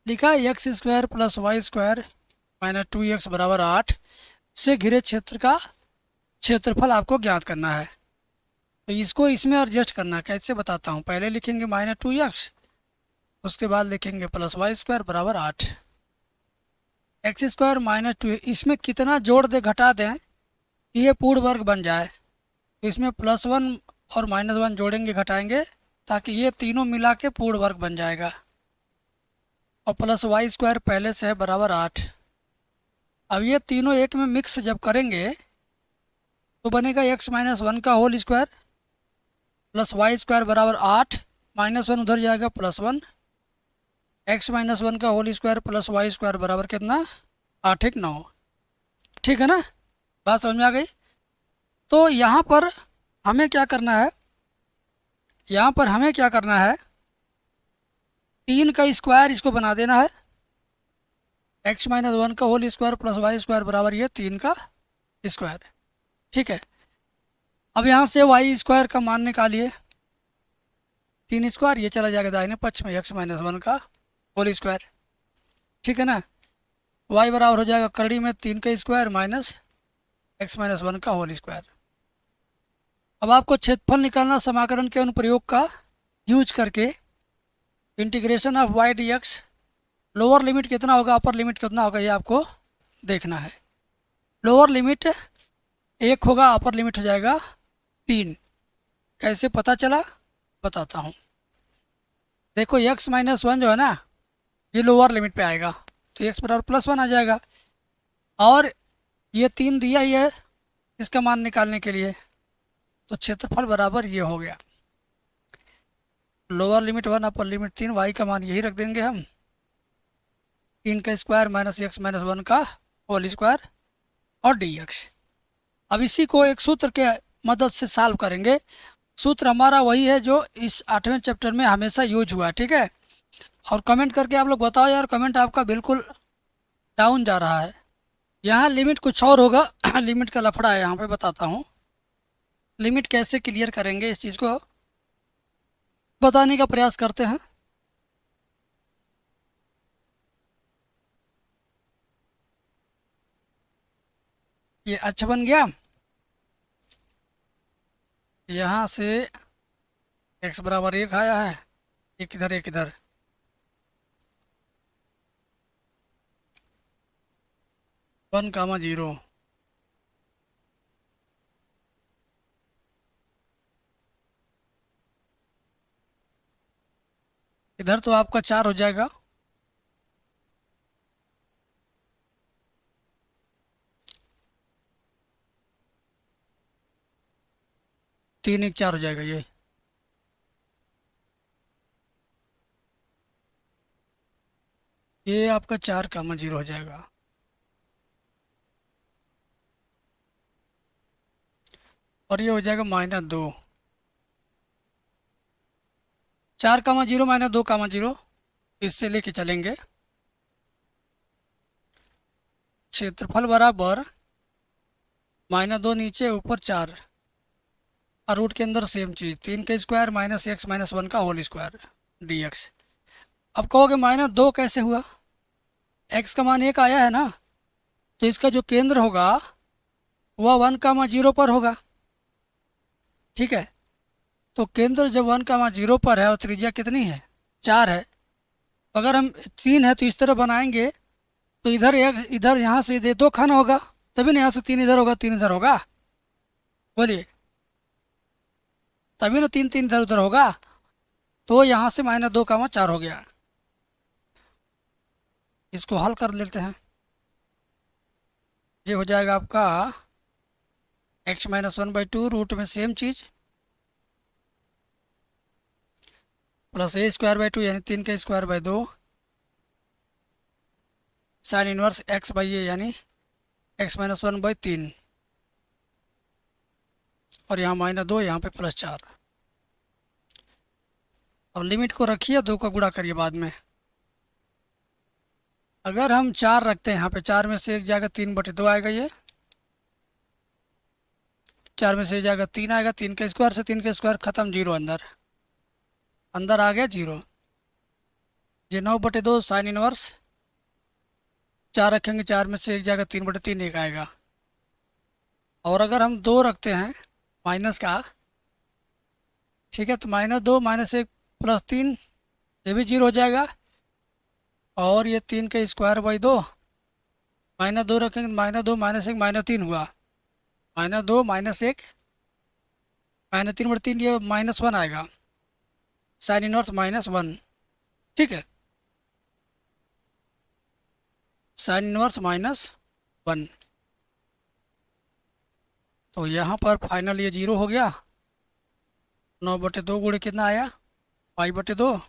लिखा है x² + y² - 2x = 8 से घिरे क्षेत्र का क्षेत्रफल आपको ज्ञात करना है। तो इसको इसमें एडजस्ट करना, कैसे बताता हूँ। पहले लिखेंगे -2x, उसके बाद लिखेंगे +y² = 8। x² - 2, इसमें कितना जोड़ दे घटा दें ये पूर्ण वर्ग बन जाए। तो इसमें +1 और -1 जोड़ेंगे घटाएंगे, ताकि ये तीनों मिला के पूर्ण वर्ग बन जाएगा। और +y² पहले से है बराबर 8। अब ये तीनों एक में मिक्स जब करेंगे तो बनेगा x - 1 का होल स्क्वायर + y² = 8, -1 उधर जाएगा +1, x - 1 का होल स्क्वायर + y² बराबर कितना, 8 × 9। ठीक है ना, बात समझ में आ गई। तो यहाँ पर हमें क्या करना है, यहाँ पर हमें क्या करना है, 3 का स्क्वायर इसको बना देना है। x - 1 का होल स्क्वायर + y² बराबर ये 3 का स्क्वायर। ठीक है, अब यहाँ से y² का मान निकालिए, 3 स्क्वायर, ये चला जाएगा दाहिने पक्ष में, x - 1 का होल स्क्वायर। ठीक है ना, y बराबर हो जाएगा करड़ी में 3 का स्क्वायर माइनस x - 1 का होल स्क्वायर। अब आपको क्षेत्रफल निकालना समाकलन के अनुप्रयोग का यूज करके। Integration of y dx, lower limit कितना होगा, अपर लिमिट कितना होगा, ये आपको देखना है। लोअर लिमिट 1 होगा, अपर लिमिट हो जाएगा 3। कैसे पता चला बताता हूँ। देखो x - 1 जो है ना, ये लोअर लिमिट पे आएगा, तो x बराबर +1 आ जाएगा। और ये 3 दिया ही है इसका मान निकालने के लिए, तो क्षेत्रफल बराबर ये हो गया। Lower limit 1, upper limit 3, y का मान यही रख देंगे हम, 3 का स्क्वायर माइनस x - 1 का होल स्क्वायर और dx। अब इसी को एक सूत्र के मदद से सॉल्व करेंगे। सूत्र हमारा वही है जो इस 8वें चैप्टर में हमेशा यूज हुआ है। ठीक है, और कमेंट करके आप लोग बताओ यार, कमेंट आपका बिल्कुल डाउन जा रहा है। यहाँ लिमिट कुछ और होगा लिमिट का लफड़ा है, यहाँ पे बताता हूँ। लिमिट कैसे क्लियर करेंगे इस चीज़ को बताने का प्रयास करते हैं। ये अच्छा बन गया, यहाँ से x बराबर 1 आया है, एक इधर एक इधर, वन कामा 0, इधर तो आपका 4 हो जाएगा। तीन 1 4 हो जाएगा ये आपका 4 कामा 0 हो जाएगा। और ये हो जाएगा -2, 4 कामा 0 -2 कामा 0, इससे लेके चलेंगे। क्षेत्रफल बराबर -2 नीचे ऊपर 4, और रूट के अंदर सेम चीज़, 3 का स्क्वायर माइनस x - 1 का होल स्क्वायर dx। अब कहोगे -2 कैसे हुआ, x का मान 1 आया है ना, तो इसका जो केंद्र होगा वह 1 कामा 0 पर होगा। ठीक है, तो केंद्र जब 1 कामा 0 पर है और त्रिज्या कितनी है, 4 है, अगर हम 3 है तो इस तरह बनाएंगे, तो इधर एक इधर यहाँ से दे 2 खाना होगा, तभी ना यहाँ से 3 इधर होगा 3 इधर होगा। बोलिए, तभी ना 3 3 इधर उधर होगा। तो यहाँ से -2, 4 हो गया। इसको हल कर लेते हैं। ये हो जाएगा आपका x-1/2 रूट में सेम चीज़ प्लस a² 2 यानी 3 का² 2 साइन इनवर्स x/a यानी x-1/3 और यहाँ -2, यहाँ पे +4। और लिमिट को रखिए, 2 का गुणा करिए बाद में। अगर हम 4 रखते हैं यहाँ पे, 4 में से 1 जाएगा 3/2 आएगा, ये 4 में से जाएगा 3 आएगा, 3 का स्क्वायर से 3 का स्क्वायर खत्म, 0 अंदर, अंदर आ गया 0। ये 9/2 साइन इनवर्स 4 रखेंगे, 4 में से 1 जाएगा 3/3, 1 आएगा। और अगर हम 2 रखते हैं माइनस का, ठीक है, तो -2 -1 +3 ये भी 0 हो जाएगा। और ये 3 का² 2 -2 रखेंगे, -2 -1 -3 हुआ, -2 -1 -3/3, ये -1 आएगा, साइन इनवर्स -1। ठीक है, साइन इनवर्स -1। तो यहाँ पर फाइनल ये 0 हो गया। 9/2 गुणे कितना आया, π/2।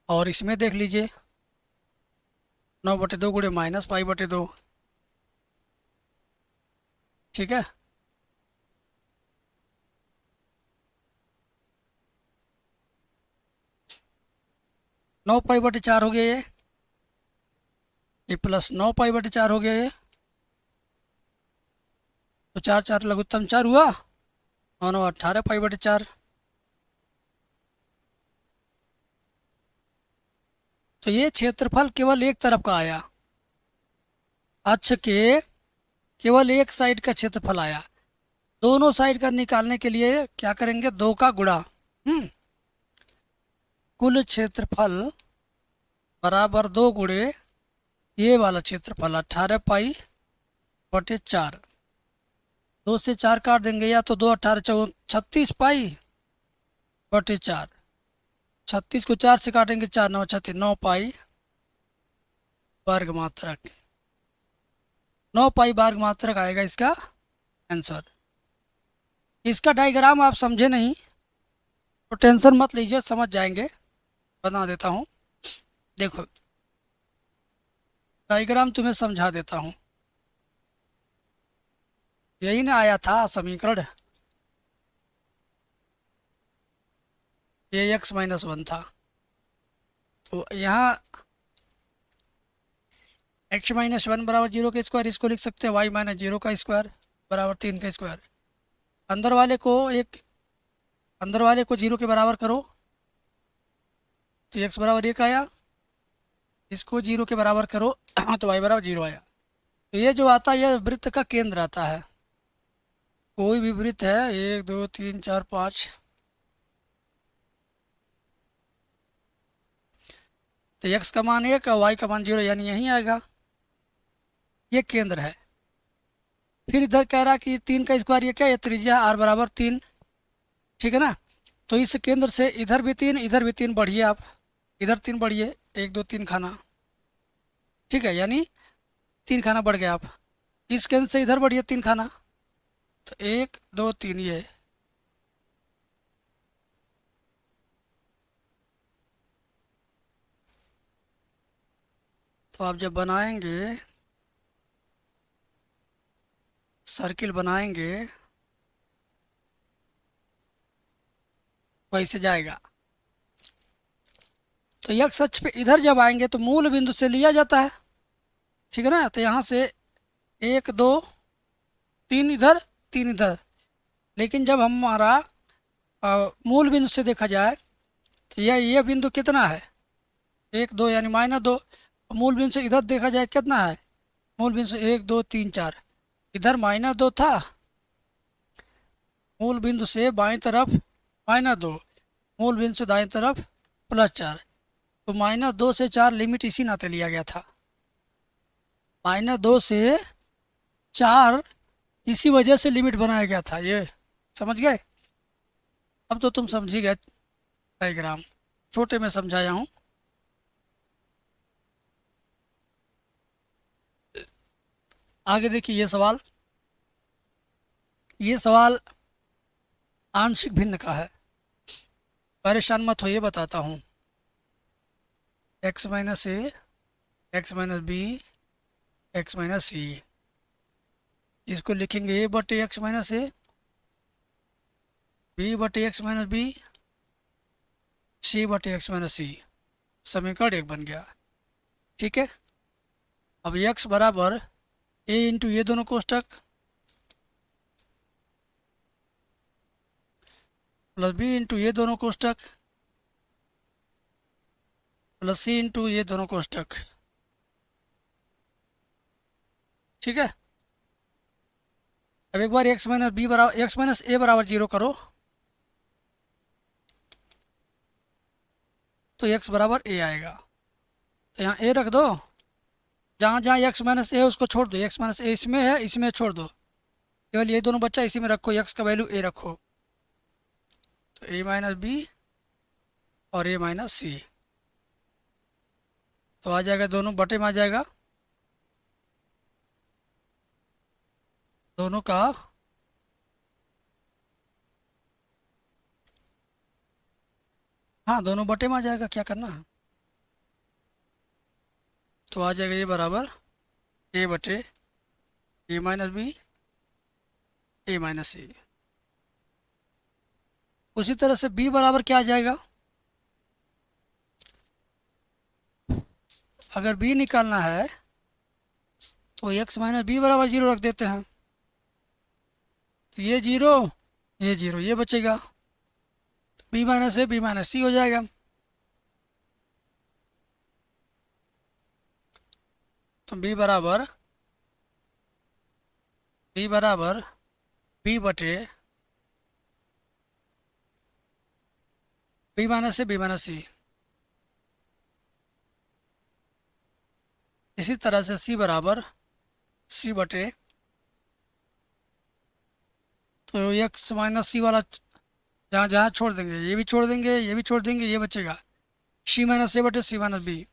और इसमें देख लीजिए 9/2 गुणे -π/2। ठीक है, नौ π/4 हो गया ये प्लस 9π/4 हो गया ये। तो 4 4 लघुत्तम 4 हुआ, 9 9 18 π/4। तो ये क्षेत्रफल केवल एक तरफ का आया, अक्ष के केवल एक साइड का क्षेत्रफल आया। दोनों साइड का निकालने के लिए क्या करेंगे, 2 का गुणा। कुल क्षेत्रफल बराबर 2 गुणे ये वाला क्षेत्रफल 18 π/4। 2 से 4 काट देंगे, या तो 2 18 36 π/4। 36 को 4 से काटेंगे, 4 9 36, 9 पाई वर्ग मात्रक। 9 पाई वर्ग मात्रक आएगा इसका आंसर। इसका डायग्राम आप समझे नहीं तो टेंशन मत लीजिए, समझ जाएंगे। बना देता हूँ, देखो डायग्राम तुम्हें समझा देता हूँ। यही ना आया था समीकरण, ये x-1 था। तो यहाँ x-1 बराबर 0 का स्क्वायर, इसको लिख सकते हैं y-0 का स्क्वायर बराबर 3 का स्क्वायर। अंदर वाले को 0 के बराबर करो तो x बराबर 1 आया, इसको 0 के बराबर करो तो y बराबर 0 आया। तो ये जो आता है ये वृत्त का केंद्र आता है। कोई भी वृत्त है, 1 2 3 4 5, तो x का मान 1 और y का मान 0, यानी यहीं आएगा, ये केंद्र है। फिर इधर कह रहा कि 3 का स्क्वायर, ये क्या, ये त्रिज्या r बराबर 3, ठीक है ना। तो इस केंद्र से इधर भी 3 इधर भी 3 बढ़िए, आप इधर 3 बढ़िए, 1 2 3 खाना, ठीक है, यानी 3 खाना बढ़ गया। आप इस केंद्र से इधर बढ़िए 3 खाना, तो 1 2 3 ये। तो आप जब बनाएंगे, सर्किल बनाएंगे, वैसे जाएगा। तो x अक्ष पे इधर जब आएंगे तो मूल बिंदु से लिया जाता है, ठीक है ना। तो यहाँ से 1 2 3 इधर 3 इधर, लेकिन जब हमारा मूल बिंदु से देखा जाए तो ये बिंदु कितना है, 1 2 यानी -2। मूल बिंदु से इधर देखा जाए कितना है, मूल बिंदु से 1 2 3 4, इधर -2 था, मूल बिंदु से बाईं तरफ -2, मूल बिंदु से दाईं तरफ +4। तो -2 से 4 लिमिट इसी नाते लिया गया था। -2 से 4 इसी वजह से लिमिट बनाया गया था, ये समझ गए। अब तो तुम समझ ही गए, डायग्राम छोटे में समझाया हूँ। आगे देखिए ये सवाल आंशिक भिन्न का है, परेशान मत होइए, बताता हूँ। X minus a, x minus b, x minus c, इसको लिखेंगे ए बटे एक्स माइनस ए, बी बटे एक्स माइनस बी, सी बटे एक्स माइनस सी। समीकरण एक बन गया। ठीक है, अब एक्स बराबर ए इंटू ये दोनों कोष्टक प्लस बी इंटू ये दोनों कोष्टक प्लस सी इंटू ये दोनों कोष्टक। ठीक है, अब एक बार एक्स माइनस बी बराबर एक्स माइनस ए बराबर 0 करो तो एक्स बराबर ए आएगा। तो यहाँ ए रख दो, जहाँ जहाँ एक्स माइनस ए उसको छोड़ दो, एक्स माइनस ए इसमें है, इसमें छोड़ दो, केवल ये दोनों बच्चा इसी में रखो, एक्स का वैल्यू ए रखो। तो ए माइनस बी और ए माइनस सी, तो आ जाएगा, दोनों बटे में आ जाएगा, दोनों का हाँ दोनों बटे में आ जाएगा, क्या करना है। तो आ जाएगा ये बराबर ए बटे a minus b, a minus सी। उसी तरह से बी बराबर क्या आ जाएगा, अगर बी निकालना है तो एक्स माइनस बी बराबर 0 रख देते हैं, तो ये 0 ये 0 ये बचेगा, b minus a b minus c हो जाएगा। तो बी बराबर बी बटे b minus a b minus c. इसी तरह से सी बराबर सी बटे, तो एक्स माइनस सी वाला जहाँ जहाँ छोड़ देंगे, ये भी छोड़ देंगे, ये भी छोड़ देंगे, ये बचेगा सी माइनस ए बटे c minus b,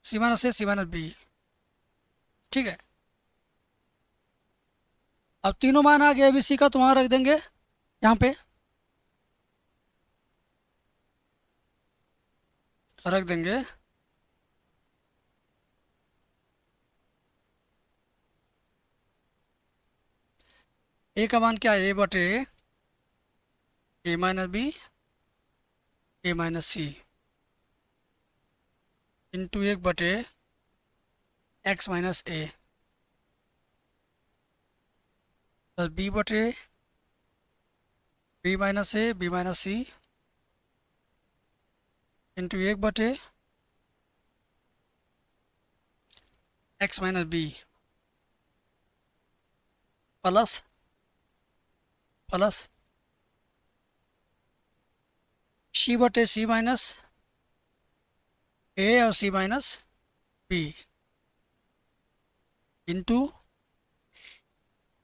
C minus a c minus B. ठीक है, अब तीनों मान आ गए, अभी सी का तो वहाँ रख देंगे, यहाँ पे रख देंगे। ए का मान क्या है, ए बटे a minus b a minus c into 1 बटे x minus a plus b बटे b minus a b minus c into 1 बटे x minus b plus c बटे सी माइनस ए और सी माइनस बी इंटू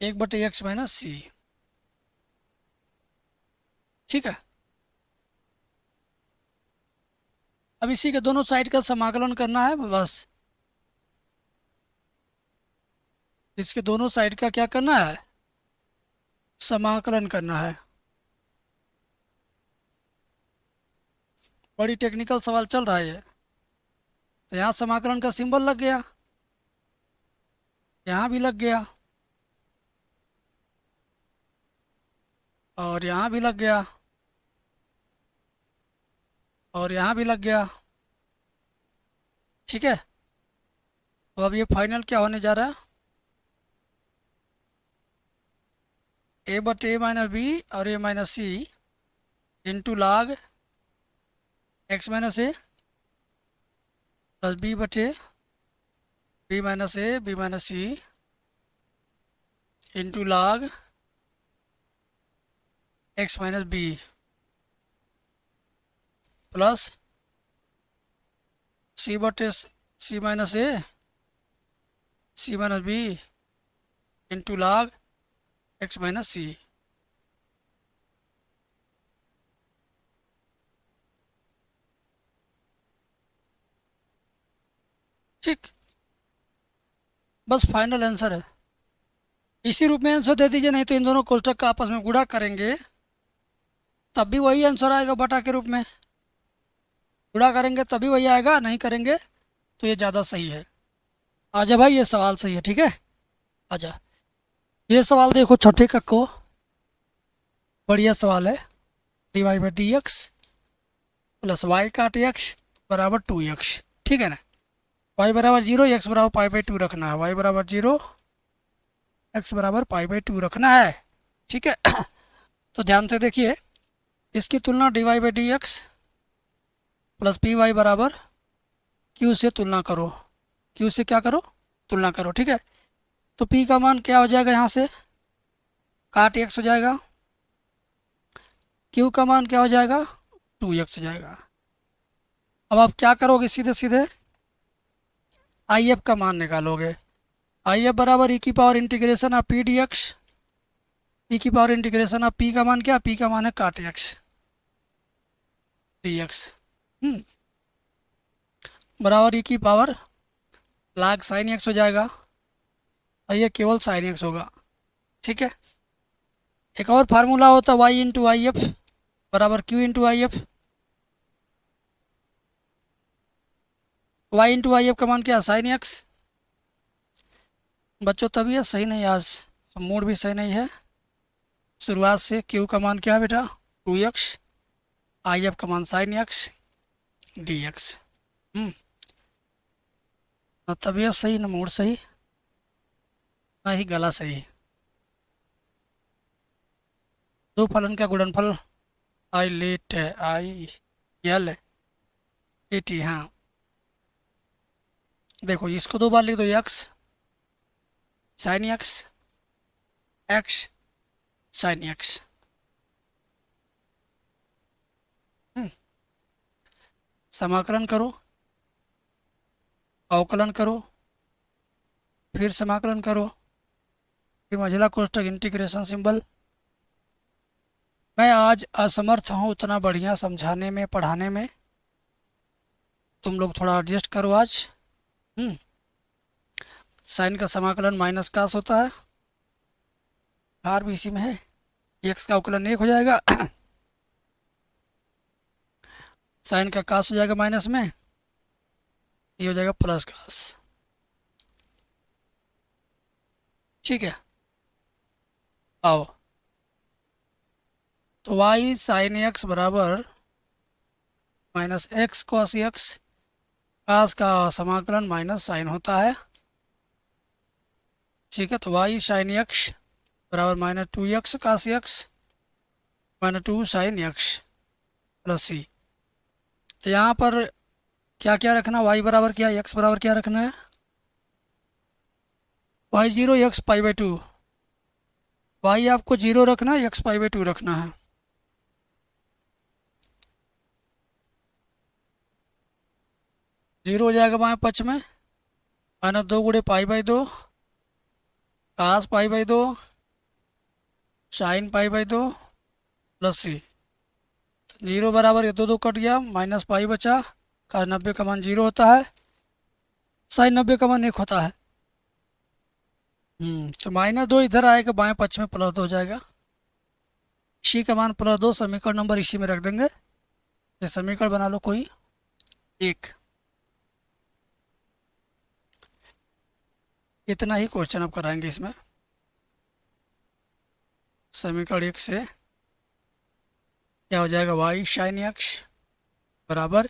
1 बटे एक्स माइनस सी। ठीक है, अब इसी के दोनों साइड का समाकलन करना है बस, इसके दोनों साइड का क्या करना है, समाकलन करना है। बड़ी टेक्निकल सवाल चल रहा है ये। तो यहाँ समाकलन का सिंबल लग गया, यहाँ भी लग गया और यहाँ भी लग गया और यहाँ भी लग गया। ठीक है, तो अब ये फाइनल क्या होने जा रहा है, ए बटे ए माइनस बी और a minus c into log x minus a plus b बटे b minus a b minus c into log x minus b plus c बटे c minus a c minus b into log x minus c. ठीक, बस final answer है। इसी रूप में answer दे दीजिए, नहीं तो इन दोनों कोष्ठक का आपस में गुणा करेंगे तब भी वही आंसर आएगा बटा के रूप में। गुणा करेंगे तभी वही आएगा, नहीं करेंगे तो ये ज़्यादा सही है। आजा भाई, ये सवाल सही है, ठीक है। आजा, ये सवाल देखो छठे कक को, बढ़िया सवाल है। D y by d x plus y काट एक्स बराबर 2x, ठीक है ना। y बराबर 0, x बराबर पाई बाई 2 रखना है। y बराबर 0, x बराबर पाई बाई 2 रखना है, ठीक है। तो ध्यान से देखिए, इसकी तुलना d y by d x plus p y बराबर क्यू से तुलना करो। क्यू से क्या करो? तुलना करो, ठीक है। तो p का मान क्या हो जाएगा, यहाँ से काट x हो जाएगा। q का मान क्या हो जाएगा? 2x हो जाएगा। अब आप क्या करोगे, सीधे सीधे आई एफ का मान निकालोगे। आई एफ बराबर ई की power integration of p d x, e की पावर इंटीग्रेशन ऑफ पी का मान क्या? पी का मान है काट एक्स डी एक्स बराबर ई की पावर लाग साइन एक्स हो जाएगा, और ये केवल साइन एक्स होगा, ठीक है। एक और फार्मूला होता है वाई इंटू आई एफ बराबर q into I F. Y into I F का मान क्या? Sine x. बच्चों तबीयत सही नहीं आज, मूड भी सही नहीं है शुरुआत से। क्यू का मान क्या है बेटा? 2x, आई एफ का मान साइन एक्स डी एक्स। ना तबीयत सही, ना मूड सही, ना ही गला सही। दो फलन का गुणनफल आई लेट है, आई एल ए टी। हाँ देखो, इसको दो बार लिख दो, x sine x, x sine x. समाकलन करो, अवकलन करो, फिर समाकलन करो, फिर मझला कोष्ठक इंटीग्रेशन सिंबल। मैं आज असमर्थ हूँ उतना बढ़िया समझाने में, पढ़ाने में। तुम लोग थोड़ा एडजस्ट करो आज। साइन का समाकलन माइनस कास होता है, भार भी इसी में है। एक्स का अवकलन 1 हो जाएगा, साइन का कास हो जाएगा माइनस में, ये हो जाएगा प्लस कास, ठीक है। आओ, तो वाई साइन एक्स बराबर minus x cos x, cos का समाकलन माइनस साइन होता है, ठीक है। तो वाई साइन एक्स बराबर minus 2x cos x minus 2 sine x plus c. तो यहाँ पर क्या क्या रखना? y बराबर क्या, x बराबर क्या रखना है? y 0 x pi by 2। y आपको 0 रखना है, x पाई बाई 2 रखना है। जीरो हो जाएगा बाएं पक्ष में, माइनस 2 गुणे pi by 2 cos pi by 2 sine pi by 2 plus c. तो 0 बराबर, ये 2 कट गया, माइनस पाई बचा, कास 90 का मान 0 होता है, साइन 90 का मान 1 होता है। तो माइनस 2 इधर आएगा, बाएं पक्ष में प्लस 2 हो जाएगा। सी का मान प्लस 2, समीकरण नंबर इसी में रख देंगे। ये समीकरण बना लो कोई एक। इतना ही क्वेश्चन अब कराएंगे इसमें। समीकरण 1 से क्या हो जाएगा? वाई साइन एक्स बराबर,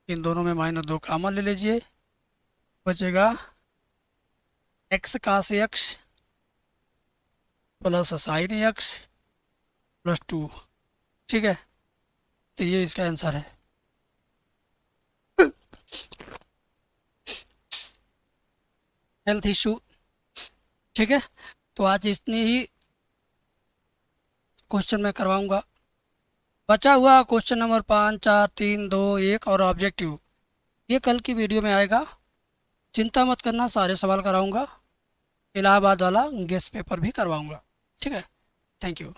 इन दोनों में माइनस 2 कॉमन ले लीजिए, बचेगा x cos x plus sine x plus 2, ठीक है। तो ये इसका आंसर है। हेल्थ इशू, ठीक है। तो आज इतनी ही क्वेश्चन मैं करवाऊंगा। बचा हुआ क्वेश्चन नंबर 5, 4, 3, 2, 1 और ऑब्जेक्टिव, ये कल की वीडियो में आएगा। चिंता मत करना, सारे सवाल कराऊंगा। इलाहाबाद वाला गेस्ट पेपर भी करवाऊंगा। ठीक है, थैंक यू।